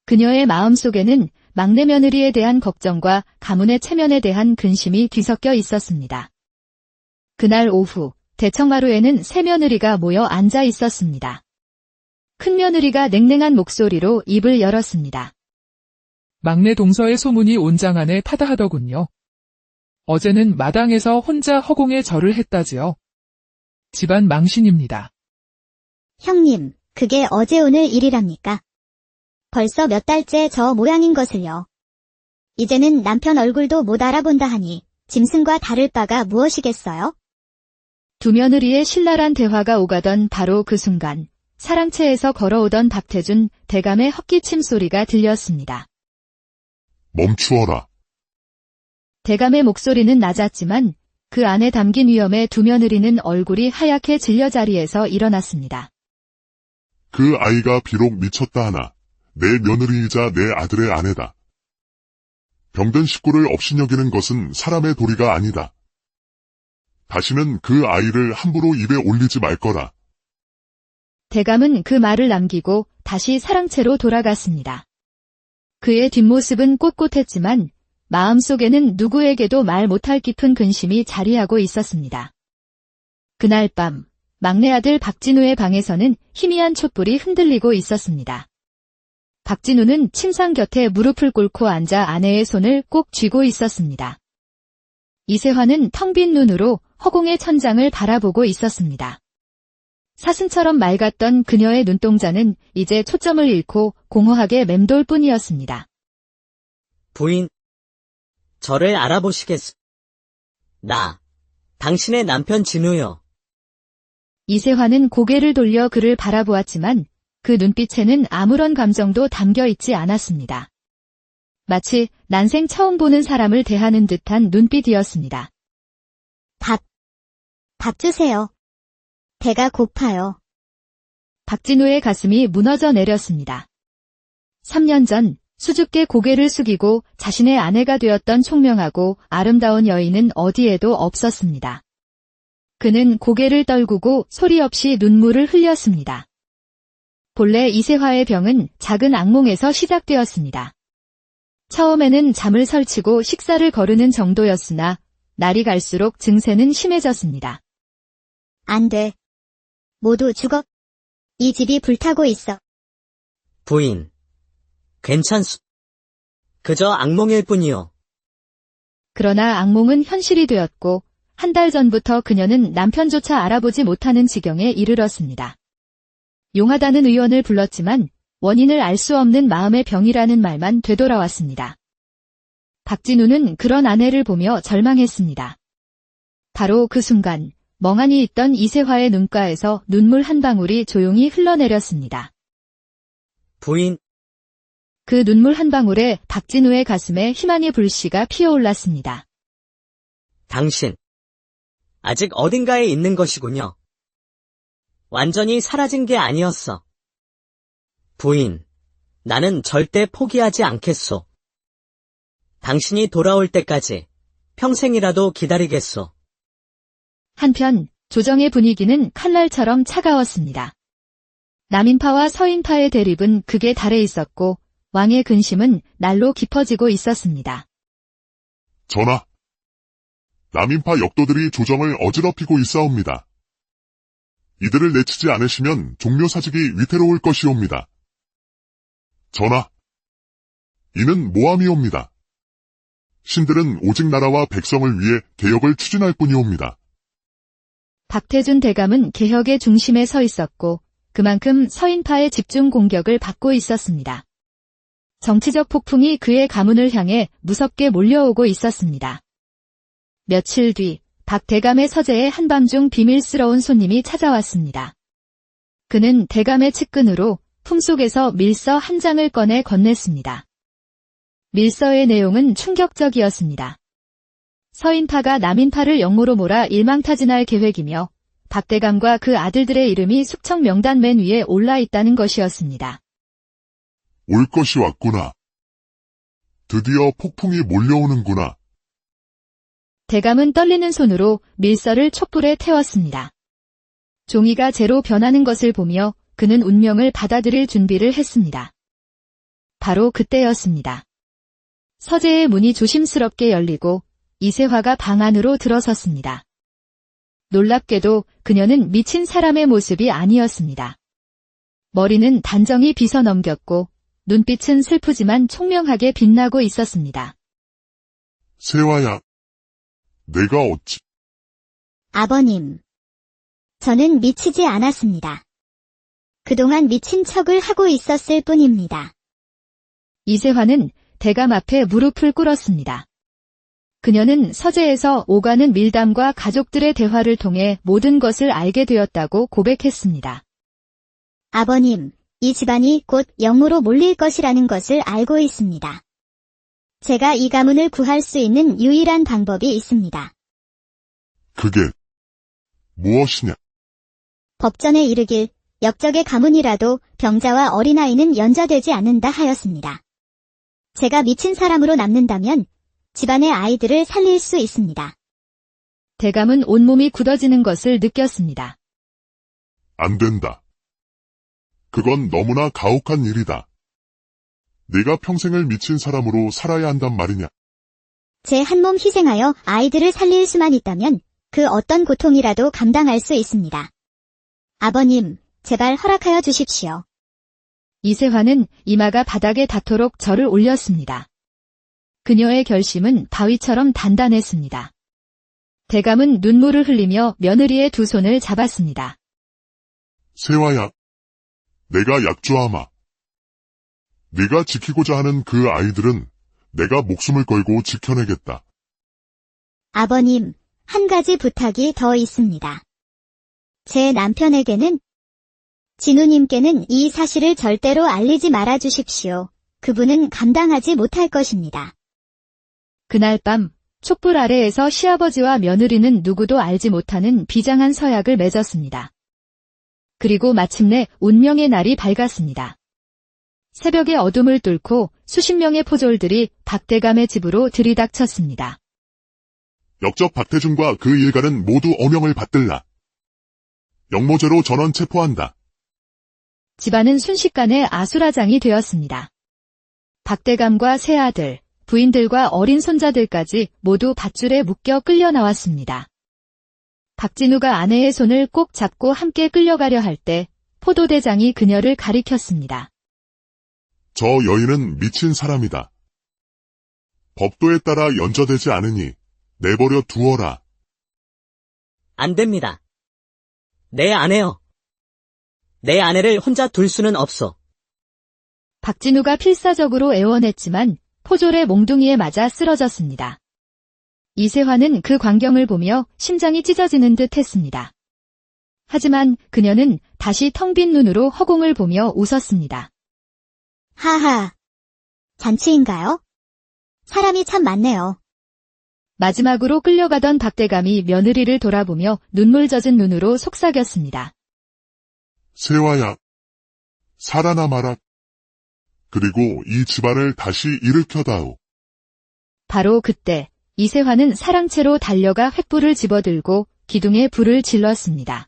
A: 그녀의 마음속에는 막내 며느리에 대한 걱정과 가문의 체면에 대한 근심이 뒤섞여 있었습니다. 그날 오후 대청마루에는 세 며느리가 모여 앉아 있었습니다. 큰 며느리가 냉랭한 목소리로 입을 열었습니다.
E: 막내 동서의 소문이 온장 안에 타다하더군요. 어제는 마당에서 혼자 허공에 절을 했다지요. 집안 망신입니다.
B: 형님, 그게 어제 오늘 일이랍니까? 벌써 몇 달째 저 모양인 것을요. 이제는 남편 얼굴도 못 알아본다 하니 짐승과 다를 바가 무엇이겠어요?
A: 두 며느리의 신랄한 대화가 오가던 바로 그 순간 사랑채에서 걸어오던 박태준 대감의 헛기침 소리가 들렸습니다.
C: 멈추어라.
A: 대감의 목소리는 낮았지만 그 안에 담긴 위험에 두 며느리는 얼굴이 하얗게 질려 자리에서 일어났습니다.
C: 그 아이가 비록 미쳤다 하나 내 며느리이자 내 아들의 아내다. 병든 식구를 업신여기는 것은 사람의 도리가 아니다. 다시는 그 아이를 함부로 입에 올리지 말 거라.
A: 대감은 그 말을 남기고 다시 사랑채로 돌아갔습니다. 그의 뒷모습은 꼿꼿했지만 마음속에는 누구에게도 말 못할 깊은 근심이 자리하고 있었습니다. 그날 밤 막내 아들 박진우의 방에서는 희미한 촛불이 흔들리고 있었습니다. 박진우는 침상 곁에 무릎을 꿇고 앉아 아내의 손을 꼭 쥐고 있었습니다. 이세화는 텅 빈 눈으로 허공의 천장을 바라보고 있었습니다. 사슴처럼 맑았던 그녀의 눈동자는 이제 초점을 잃고 공허하게 맴돌 뿐이었습니다.
D: 부인, 저를 알아보시겠소? 나, 당신의 남편 진우요.
A: 이세화는 고개를 돌려 그를 바라보았지만 그 눈빛에는 아무런 감정도 담겨 있지 않았습니다. 마치 난생 처음 보는 사람을 대하는 듯한 눈빛이었습니다.
B: 밥 주세요. 배가 고파요.
A: 박진우의 가슴이 무너져 내렸습니다. 3년 전 수줍게 고개를 숙이고 자신의 아내가 되었던 총명하고 아름다운 여인은 어디에도 없었습니다. 그는 고개를 떨구고 소리 없이 눈물을 흘렸습니다. 본래 이세화의 병은 작은 악몽에서 시작되었습니다. 처음에는 잠을 설치고 식사를 거르는 정도였으나 날이 갈수록 증세는 심해졌습니다.
B: 안 돼. 모두 죽어. 이 집이 불타고 있어.
D: 부인. 괜찮소. 그저 악몽일 뿐이요.
A: 그러나 악몽은 현실이 되었고 한 달 전부터 그녀는 남편조차 알아보지 못하는 지경에 이르렀습니다. 용하다는 의원을 불렀지만 원인을 알 수 없는 마음의 병이라는 말만 되돌아왔습니다. 박진우는 그런 아내를 보며 절망했습니다. 바로 그 순간 멍하니 있던 이세화의 눈가에서 눈물 한 방울이 조용히 흘러내렸습니다.
D: 부인.
A: 그 눈물 한 방울에 박진우의 가슴에 희망의 불씨가 피어올랐습니다.
D: 당신. 아직 어딘가에 있는 것이군요. 완전히 사라진 게 아니었어. 부인. 나는 절대 포기하지 않겠소. 당신이 돌아올 때까지 평생이라도 기다리겠소.
A: 한편 조정의 분위기는 칼날처럼 차가웠습니다. 남인파와 서인파의 대립은 극에 달해 있었고 왕의 근심은 날로 깊어지고 있었습니다.
C: 전하, 남인파 역도들이 조정을 어지럽히고 있사옵니다. 이들을 내치지 않으시면 종묘사직이 위태로울 것이옵니다. 전하, 이는 모함이옵니다. 신들은 오직 나라와 백성을 위해 개혁을 추진할 뿐이옵니다.
A: 박태준 대감은 개혁의 중심에 서 있었고 그만큼 서인파의 집중 공격을 받고 있었습니다. 정치적 폭풍이 그의 가문을 향해 무섭게 몰려오고 있었습니다. 며칠 뒤 박 대감의 서재에 한밤중 비밀스러운 손님이 찾아왔습니다. 그는 대감의 측근으로 품속에서 밀서 한 장을 꺼내 건넸습니다. 밀서의 내용은 충격적이었습니다. 서인파가 남인파를 역모로 몰아 일망타진할 계획이며 박 대감과 그 아들들의 이름이 숙청 명단 맨 위에 올라 있다는 것이었습니다.
C: 올 것이 왔구나. 드디어 폭풍이 몰려오는구나.
A: 대감은 떨리는 손으로 밀서를 촛불에 태웠습니다. 종이가 재로 변하는 것을 보며 그는 운명을 받아들일 준비를 했습니다. 바로 그때였습니다. 서재의 문이 조심스럽게 열리고 이세화가 방 안으로 들어섰습니다. 놀랍게도 그녀는 미친 사람의 모습이 아니었습니다. 머리는 단정히 빗어 넘겼고 눈빛은 슬프지만 총명하게 빛나고 있었습니다.
C: 세화야, 내가 어찌...
B: 아버님. 저는 미치지 않았습니다. 그동안 미친 척을 하고 있었을 뿐입니다.
A: 이세화는 대감 앞에 무릎을 꿇었습니다. 그녀는 서재에서 오가는 밀담과 가족들의 대화를 통해 모든 것을 알게 되었다고 고백했습니다.
B: 아버님, 이 집안이 곧 영모로 몰릴 것이라는 것을 알고 있습니다. 제가 이 가문을 구할 수 있는 유일한 방법이 있습니다.
C: 그게 무엇이냐?
B: 법전에 이르길 역적의 가문이라도 병자와 어린아이는 연좌되지 않는다 하였습니다. 제가 미친 사람으로 남는다면 집안의 아이들을 살릴 수 있습니다.
A: 대감은 온몸이 굳어지는 것을 느꼈습니다.
C: 안 된다. 그건 너무나 가혹한 일이다. 네가 평생을 미친 사람으로 살아야 한단 말이냐?
B: 제 한 몸 희생하여 아이들을 살릴 수만 있다면 그 어떤 고통이라도 감당할 수 있습니다. 아버님, 제발 허락하여 주십시오.
A: 이세화는 이마가 바닥에 닿도록 절을 올렸습니다. 그녀의 결심은 바위처럼 단단했습니다. 대감은 눈물을 흘리며 며느리의 두 손을 잡았습니다.
C: 세화야, 내가 약조하마. 네가 지키고자 하는 그 아이들은 내가 목숨을 걸고 지켜내겠다.
B: 아버님, 한 가지 부탁이 더 있습니다. 제 남편에게는, 진우님께는 이 사실을 절대로 알리지 말아 주십시오. 그분은 감당하지 못할 것입니다.
A: 그날 밤 촛불 아래에서 시아버지와 며느리는 누구도 알지 못하는 비장한 서약을 맺었습니다. 그리고 마침내 운명의 날이 밝았습니다. 새벽의 어둠을 뚫고 수십 명의 포졸들이 박대감의 집으로 들이닥쳤습니다.
C: 역적 박태준과 그 일가는 모두 어명을 받들라. 영모죄로 전원 체포한다.
A: 집안은 순식간에 아수라장이 되었습니다. 박대감과 세 아들, 부인들과 어린 손자들까지 모두 밧줄에 묶여 끌려 나왔습니다. 박진우가 아내의 손을 꼭 잡고 함께 끌려가려 할 때 포도대장이 그녀를 가리켰습니다.
C: 저 여인은 미친 사람이다. 법도에 따라 연좌되지 않으니 내버려 두어라.
D: 안 됩니다. 내 아내요. 내 아내를 혼자 둘 수는 없소.
A: 박진우가 필사적으로 애원했지만 포졸의 몽둥이에 맞아 쓰러졌습니다. 이세화는 그 광경을 보며 심장이 찢어지는 듯 했습니다. 하지만 그녀는 다시 텅 빈 눈으로 허공을 보며 웃었습니다.
B: 하하. 잔치인가요? 사람이 참 많네요.
A: 마지막으로 끌려가던 박대감이 며느리를 돌아보며 눈물 젖은 눈으로 속삭였습니다.
C: 세화야, 살아남아라. 그리고 이 집안을 다시 일으켜다오.
A: 바로 그때 이세화는 사랑채로 달려가 횃불을 집어들고 기둥에 불을 질렀습니다.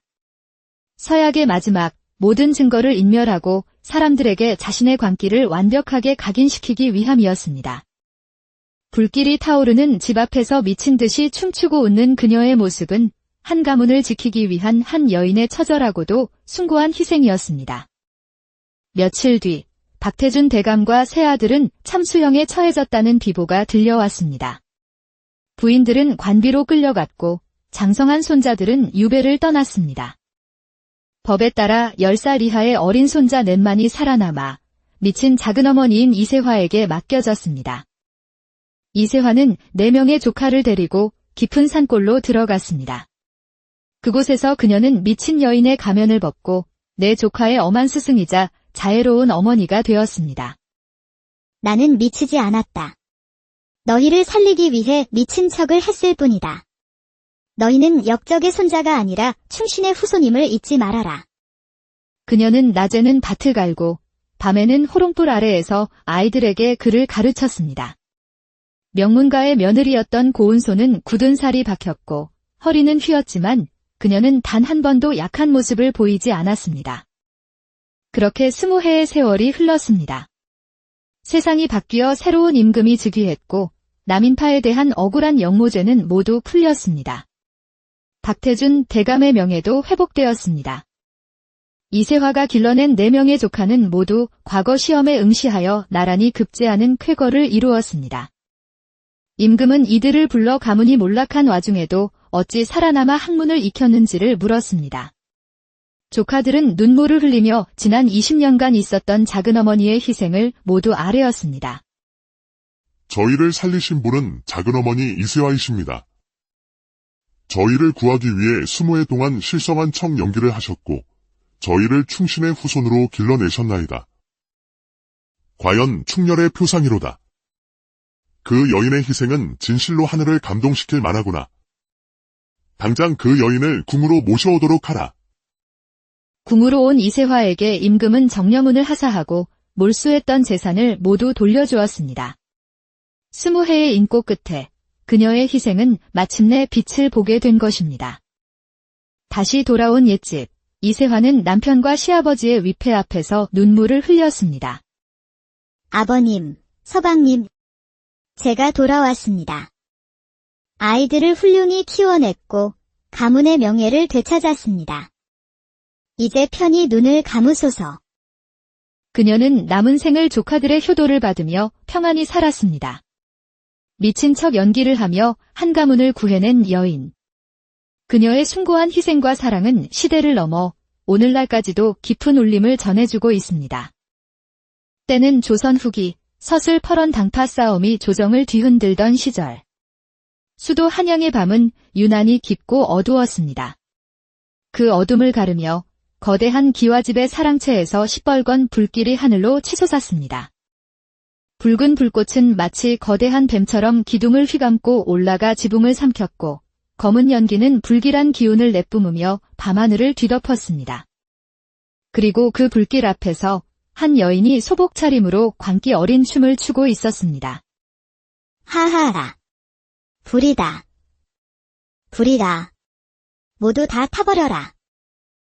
A: 서약의 마지막 모든 증거를 인멸하고 사람들에게 자신의 광기를 완벽하게 각인시키기 위함이었습니다. 불길이 타오르는 집 앞에서 미친 듯이 춤추고 웃는 그녀의 모습은 한 가문을 지키기 위한 한 여인의 처절하고도 숭고한 희생이었습니다. 며칠 뒤 박태준 대감과 세 아들은 참수형에 처해졌다는 비보가 들려왔습니다. 부인들은 관비로 끌려갔고 장성한 손자들은 유배를 떠났습니다. 법에 따라 10살 이하의 어린 손자 넷만이 살아남아 미친 작은어머니인 이세화에게 맡겨졌습니다. 이세화는 4명의 조카를 데리고 깊은 산골로 들어갔습니다. 그곳에서 그녀는 미친 여인의 가면을 벗고 내 조카의 엄한 스승이자 자애로운 어머니가 되었습니다.
B: 나는 미치지 않았다. 너희를 살리기 위해 미친 척을 했을 뿐이다. 너희는 역적의 손자가 아니라 충신의 후손임을 잊지 말아라.
A: 그녀는 낮에는 밭을 갈고 밤에는 호롱불 아래에서 아이들에게 글을 가르쳤습니다. 명문가의 며느리였던 고은소는 굳은 살이 박혔고 허리는 휘었지만 그녀는 단 한 번도 약한 모습을 보이지 않았습니다. 그렇게 20해의 세월이 흘렀습니다. 세상이 바뀌어 새로운 임금이 즉위했고 남인파에 대한 억울한 역모죄는 모두 풀렸습니다. 박태준 대감의 명예도 회복되었습니다. 이세화가 길러낸 4명의 조카는 모두 과거 시험에 응시하여 나란히 급제하는 쾌거를 이루었습니다. 임금은 이들을 불러 가문이 몰락한 와중에도 어찌 살아남아 학문을 익혔는지를 물었습니다. 조카들은 눈물을 흘리며 지난 20년간 있었던 작은어머니의 희생을 모두 아뢰었습니다.
C: 저희를 살리신 분은 작은어머니 이세화이십니다. 저희를 구하기 위해 20해 동안 실성한 청 연기를 하셨고 저희를 충신의 후손으로 길러내셨나이다. 과연 충렬의 표상이로다. 그 여인의 희생은 진실로 하늘을 감동시킬 만하구나. 당장 그 여인을 궁으로 모셔오도록 하라.
A: 궁으로 온 이세화에게 임금은 정려문을 하사하고 몰수했던 재산을 모두 돌려주었습니다. 20해의 인고 끝에 그녀의 희생은 마침내 빛을 보게 된 것입니다. 다시 돌아온 옛집, 이세화는 남편과 시아버지의 위패 앞에서 눈물을 흘렸습니다.
B: 아버님, 서방님, 제가 돌아왔습니다. 아이들을 훌륭히 키워냈고 가문의 명예를 되찾았습니다. 이제 편히 눈을 감으소서.
A: 그녀는 남은 생을 조카들의 효도를 받으며 평안히 살았습니다. 미친 척 연기를 하며 한 가문을 구해낸 여인. 그녀의 숭고한 희생과 사랑은 시대를 넘어 오늘날까지도 깊은 울림을 전해주고 있습니다. 때는 조선 후기 서슬 퍼런 당파 싸움이 조정을 뒤흔들던 시절. 수도 한양의 밤은 유난히 깊고 어두웠습니다. 그 어둠을 가르며 거대한 기와집의 사랑채에서 시뻘건 불길이 하늘로 치솟았습니다. 붉은 불꽃은 마치 거대한 뱀처럼 기둥을 휘감고 올라가 지붕을 삼켰고 검은 연기는 불길한 기운을 내뿜으며 밤하늘을 뒤덮었습니다. 그리고 그 불길 앞에서 한 여인이 소복 차림으로 광기 어린 춤을 추고 있었습니다.
B: 하하라. 불이다. 불이다. 모두 다 타버려라.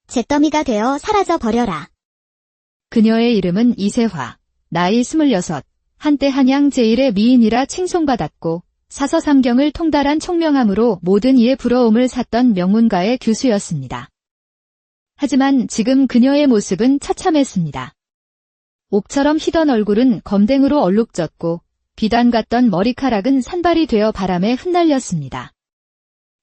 B: 잿더미가 되어 사라져 버려라.
A: 그녀의 이름은 이세화, 나이 26, 한때 한양 제1의 미인이라 칭송받았고 사서삼경을 통달한 총명함으로 모든 이의 부러움을 샀던 명문가의 교수였습니다. 하지만 지금 그녀의 모습은 처참했습니다. 옥처럼 희던 얼굴은 검댕으로 얼룩졌고 비단 같던 머리카락은 산발이 되어 바람에 흩날렸습니다.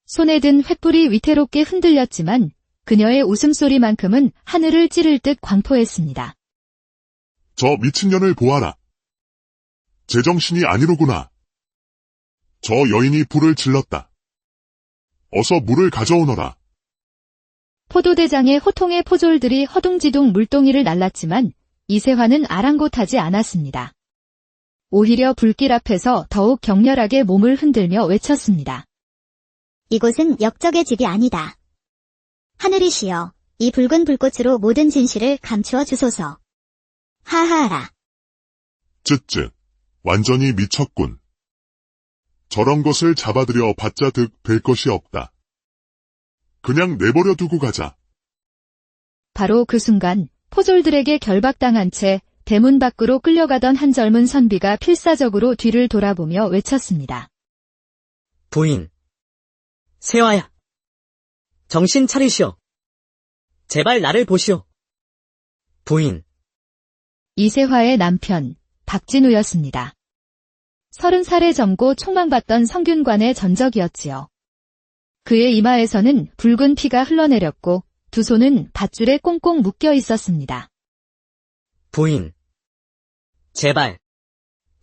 A: 손에 든 횃불이 위태롭게 흔들렸지만 그녀의 웃음소리만큼은 하늘을 찌를 듯 광포했습니다.
C: 저 미친년을 보아라. 제정신이 아니로구나. 저 여인이 불을 질렀다. 어서 물을 가져오너라.
A: 포도대장의 호통의 포졸들이 허둥지둥 물동이를 날랐지만 이세화는 아랑곳하지 않았습니다. 오히려 불길 앞에서 더욱 격렬하게 몸을 흔들며 외쳤습니다.
B: 이곳은 역적의 집이 아니다. 하늘이시여, 이 붉은 불꽃으로 모든 진실을 감추어 주소서. 하하하라.
C: 쯧쯧. 완전히 미쳤군. 저런 것을 잡아들여 봤자 득 될 것이 없다. 그냥 내버려 두고 가자.
A: 바로 그 순간 포졸들에게 결박당한 채 대문 밖으로 끌려가던 한 젊은 선비가 필사적으로 뒤를 돌아보며 외쳤습니다.
D: 부인. 세화야. 정신 차리시오. 제발 나를 보시오. 부인.
A: 이세화의 남편 박진우였습니다. 30살의 젊고 총망받던 성균관의 전적이었지요. 그의 이마에서는 붉은 피가 흘러내렸고 두 손은 밧줄에 꽁꽁 묶여 있었습니다.
D: 부인. 제발.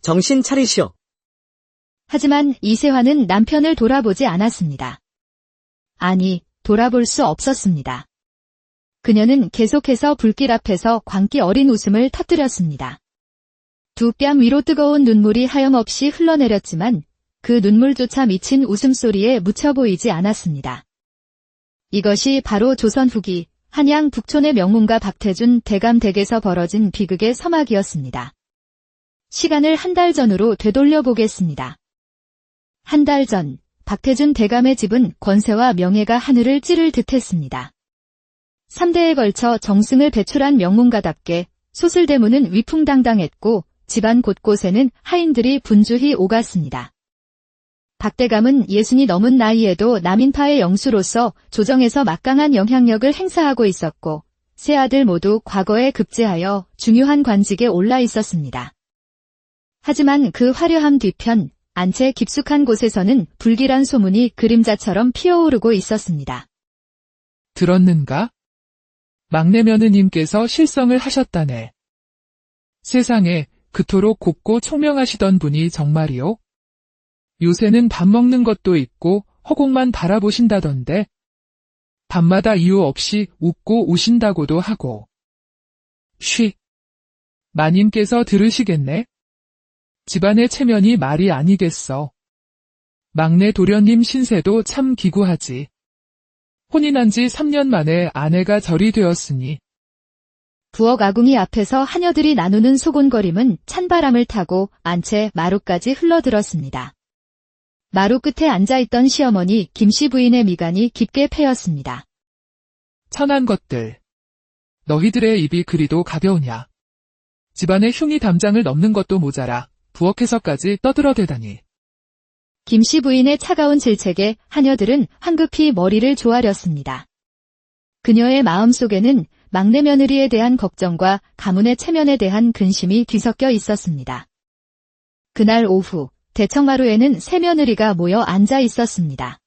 D: 정신 차리시오.
A: 하지만 이세화는 남편을 돌아보지 않았습니다. 아니, 돌아볼 수 없었습니다. 그녀는 계속해서 불길 앞에서 광기 어린 웃음을 터뜨렸습니다. 두 뺨 위로 뜨거운 눈물이 하염없이 흘러내렸지만 그 눈물조차 미친 웃음소리에 묻혀 보이지 않았습니다. 이것이 바로 조선 후기 한양 북촌의 명문가 박태준 대감 댁에서 벌어진 비극의 서막이었습니다. 시간을 한 달 전으로 되돌려 보겠습니다. 한 달 전, 박태준 대감의 집은 권세와 명예가 하늘을 찌를 듯했습니다. 3대에 걸쳐 정승을 배출한 명문가답게 소슬대문은 위풍당당했고 집안 곳곳에는 하인들이 분주히 오갔습니다. 박대감은 60이 넘은 나이에도 남인파의 영수로서 조정에서 막강한 영향력을 행사하고 있었고 세 아들 모두 과거에 급제하여 중요한 관직에 올라 있었습니다. 하지만 그 화려함 뒤편 안채 깊숙한 곳에서는 불길한 소문이 그림자처럼 피어오르고 있었습니다.
E: 들었는가? 막내 며느님께서 실성을 하셨다네. 세상에 그토록 곱고 총명하시던 분이 정말이요? 요새는 밥 먹는 것도 있고 허공만 바라보신다던데. 밤마다 이유 없이 웃고 우신다고도 하고. 쉬. 마님께서 들으시겠네? 집안의 체면이 말이 아니겠어. 막내 도련님 신세도 참 기구하지. 혼인한 지 3년 만에 아내가 절이 되었으니.
A: 부엌 아궁이 앞에서 하녀들이 나누는 소곤거림은 찬바람을 타고 안채 마루까지 흘러들었습니다. 마루 끝에 앉아있던 시어머니 김씨 부인의 미간이 깊게 패였습니다.
E: 천한 것들. 너희들의 입이 그리도 가벼우냐. 집안의 흉이 담장을 넘는 것도 모자라 부엌에서까지 떠들어대다니.
A: 김씨 부인의 차가운 질책에 하녀들은 황급히 머리를 조아렸습니다. 그녀의 마음속에는 막내 며느리에 대한 걱정과 가문의 체면에 대한 근심이 뒤섞여 있었습니다. 그날 오후 대청마루에는 세 며느리가 모여 앉아 있었습니다.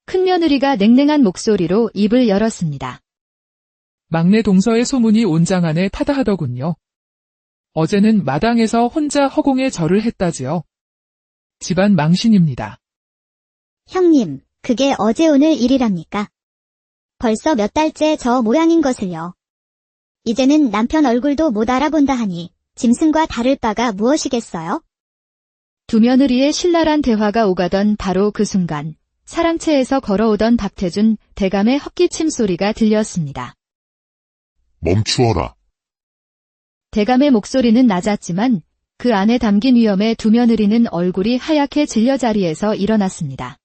A: 큰 며느리가 냉랭한 목소리로 입을 열었습니다.
E: 막내 동서의 소문이 온장 안에 타다하더군요. 어제는 마당에서 혼자 허공에 절을 했다지요. 집안 망신입니다.
B: 형님, 그게 어제 오늘 일이랍니까? 벌써 몇 달째 저 모양인 것을요. 이제는 남편 얼굴도 못 알아본다 하니 짐승과 다를 바가 무엇이겠어요?
A: 두 며느리의 신랄한 대화가 오가던 바로 그 순간 사랑채에서 걸어오던 박태준 대감의 헛기침 소리가 들렸습니다.
C: 멈추어라.
A: 대감의 목소리는 낮았지만 그 안에 담긴 위험에 두 며느리는 얼굴이 하얗게 질려 자리에서 일어났습니다.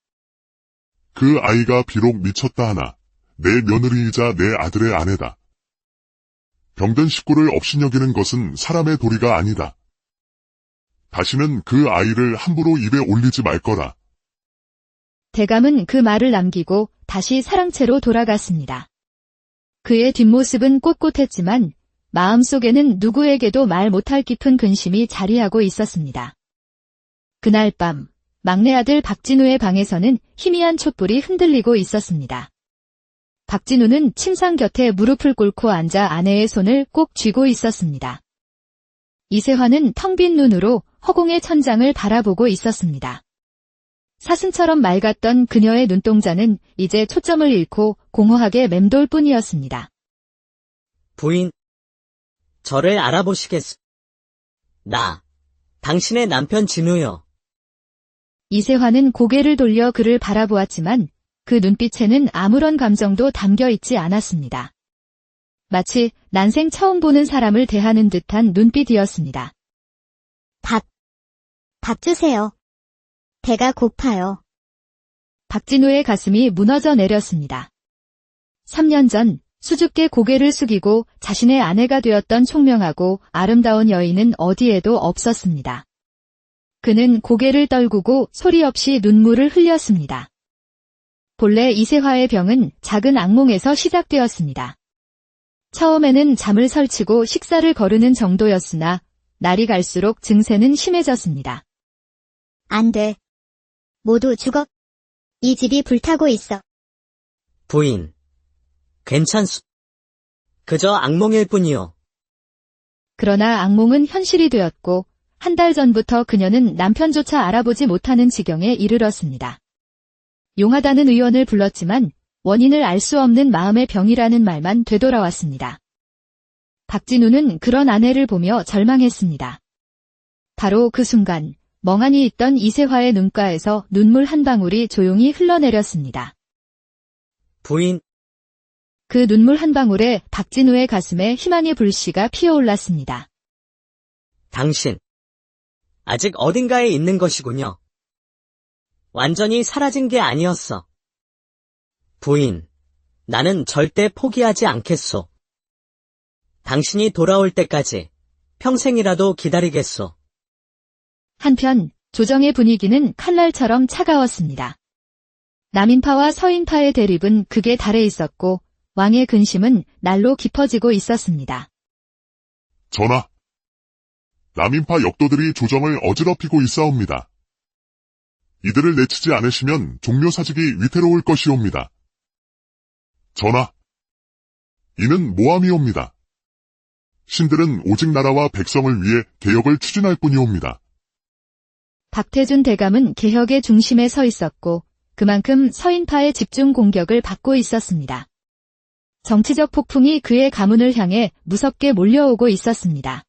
C: 그 아이가 비록 미쳤다 하나 내 며느리이자 내 아들의 아내다. 병든 식구를 업신여기는 것은 사람의 도리가 아니다. 다시는 그 아이를 함부로 입에 올리지 말 거라.
A: 대감은 그 말을 남기고 다시 사랑채로 돌아갔습니다. 그의 뒷모습은 꼿꼿했지만 마음속에는 누구에게도 말 못할 깊은 근심이 자리하고 있었습니다. 그날 밤 막내 아들 박진우의 방에서는 희미한 촛불이 흔들리고 있었습니다. 박진우는 침상 곁에 무릎을 꿇고 앉아 아내의 손을 꼭 쥐고 있었습니다. 이세화는 텅 빈 눈으로 허공의 천장을 바라보고 있었습니다. 사슴처럼 맑았던 그녀의 눈동자는 이제 초점을 잃고 공허하게 맴돌 뿐이었습니다.
D: 부인, 저를 알아보시겠소? 나, 당신의 남편 진우요.
A: 이세화는 고개를 돌려 그를 바라보았지만 그 눈빛에는 아무런 감정도 담겨 있지 않았습니다. 마치 난생 처음 보는 사람을 대하는 듯한 눈빛이었습니다.
B: 밥 주세요. 배가 고파요.
A: 박진우의 가슴이 무너져 내렸습니다. 3년 전 수줍게 고개를 숙이고 자신의 아내가 되었던 총명하고 아름다운 여인은 어디에도 없었습니다. 그는 고개를 떨구고 소리 없이 눈물을 흘렸습니다. 본래 이세화의 병은 작은 악몽에서 시작되었습니다. 처음에는 잠을 설치고 식사를 거르는 정도였으나 날이 갈수록 증세는 심해졌습니다.
B: 안 돼. 모두 죽어. 이 집이 불타고 있어.
D: 부인, 괜찮소. 그저 악몽일 뿐이요.
A: 그러나 악몽은 현실이 되었고 한 달 전부터 그녀는 남편조차 알아보지 못하는 지경에 이르렀습니다. 용하다는 의원을 불렀지만 원인을 알 수 없는 마음의 병이라는 말만 되돌아왔습니다. 박진우는 그런 아내를 보며 절망했습니다. 바로 그 순간 멍하니 있던 이세화의 눈가에서 눈물 한 방울이 조용히 흘러내렸습니다.
D: 부인,
A: 그 눈물 한 방울에 박진우의 가슴에 희망의 불씨가 피어올랐습니다.
D: 당신, 아직 어딘가에 있는 것이군요. 완전히 사라진 게 아니었어. 부인, 나는 절대 포기하지 않겠소. 당신이 돌아올 때까지 평생이라도 기다리겠소.
A: 한편 조정의 분위기는 칼날처럼 차가웠습니다. 남인파와 서인파의 대립은 극에 달해 있었고 왕의 근심은 날로 깊어지고 있었습니다.
C: 전하, 남인파 역도들이 조정을 어지럽히고 있사옵니다. 이들을 내치지 않으시면 종묘사직이 위태로울 것이옵니다. 전하, 이는 모함이옵니다. 신들은 오직 나라와 백성을 위해 개혁을 추진할 뿐이옵니다.
A: 박태준 대감은 개혁의 중심에 서 있었고 그만큼 서인파의 집중 공격을 받고 있었습니다. 정치적 폭풍이 그의 가문을 향해 무섭게 몰려오고 있었습니다.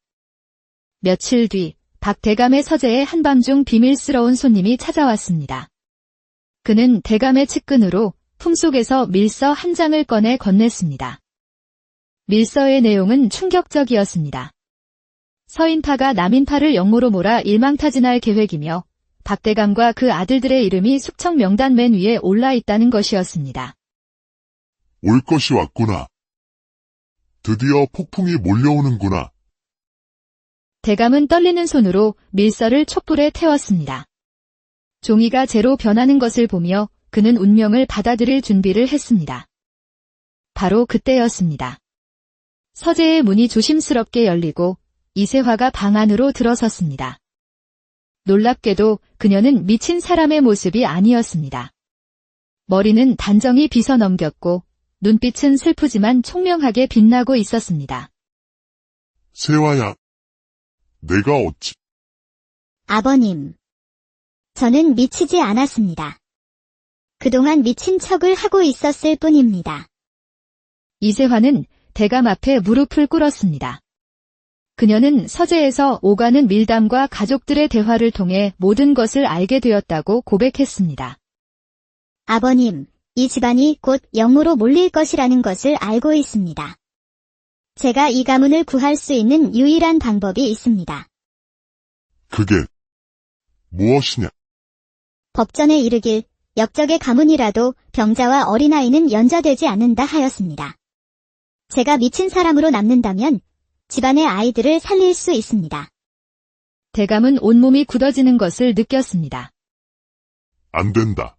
A: 며칠 뒤 박 대감의 서재에 한밤중 비밀스러운 손님이 찾아왔습니다. 그는 대감의 측근으로 품속에서 밀서 한 장을 꺼내 건넸습니다. 밀서의 내용은 충격적이었습니다. 서인파가 남인파를 영모로 몰아 일망타진할 계획이며 박 대감과 그 아들들의 이름이 숙청 명단 맨 위에 올라 있다는 것이었습니다.
C: 올 것이 왔구나. 드디어 폭풍이 몰려오는구나.
A: 대감은 떨리는 손으로 밀서를 촛불에 태웠습니다. 종이가 재로 변하는 것을 보며 그는 운명을 받아들일 준비를 했습니다. 바로 그때였습니다. 서재의 문이 조심스럽게 열리고 이세화가 방 안으로 들어섰습니다. 놀랍게도 그녀는 미친 사람의 모습이 아니었습니다. 머리는 단정히 빗어 넘겼고 눈빛은 슬프지만 총명하게 빛나고 있었습니다.
C: 세화야, 내가 어찌...
B: 아버님. 저는 미치지 않았습니다. 그동안 미친 척을 하고 있었을 뿐입니다.
A: 이세화는 대감 앞에 무릎을 꿇었습니다. 그녀는 서재에서 오가는 밀담과 가족들의 대화를 통해 모든 것을 알게 되었다고 고백했습니다.
B: 아버님, 이 집안이 곧 영으로 몰릴 것이라는 것을 알고 있습니다. 제가 이 가문을 구할 수 있는 유일한 방법이 있습니다.
C: 그게 무엇이냐?
B: 법전에 이르길 역적의 가문이라도 병자와 어린아이는 연좌되지 않는다 하였습니다. 제가 미친 사람으로 남는다면 집안의 아이들을 살릴 수 있습니다.
A: 대감은 온몸이 굳어지는 것을 느꼈습니다.
C: 안 된다.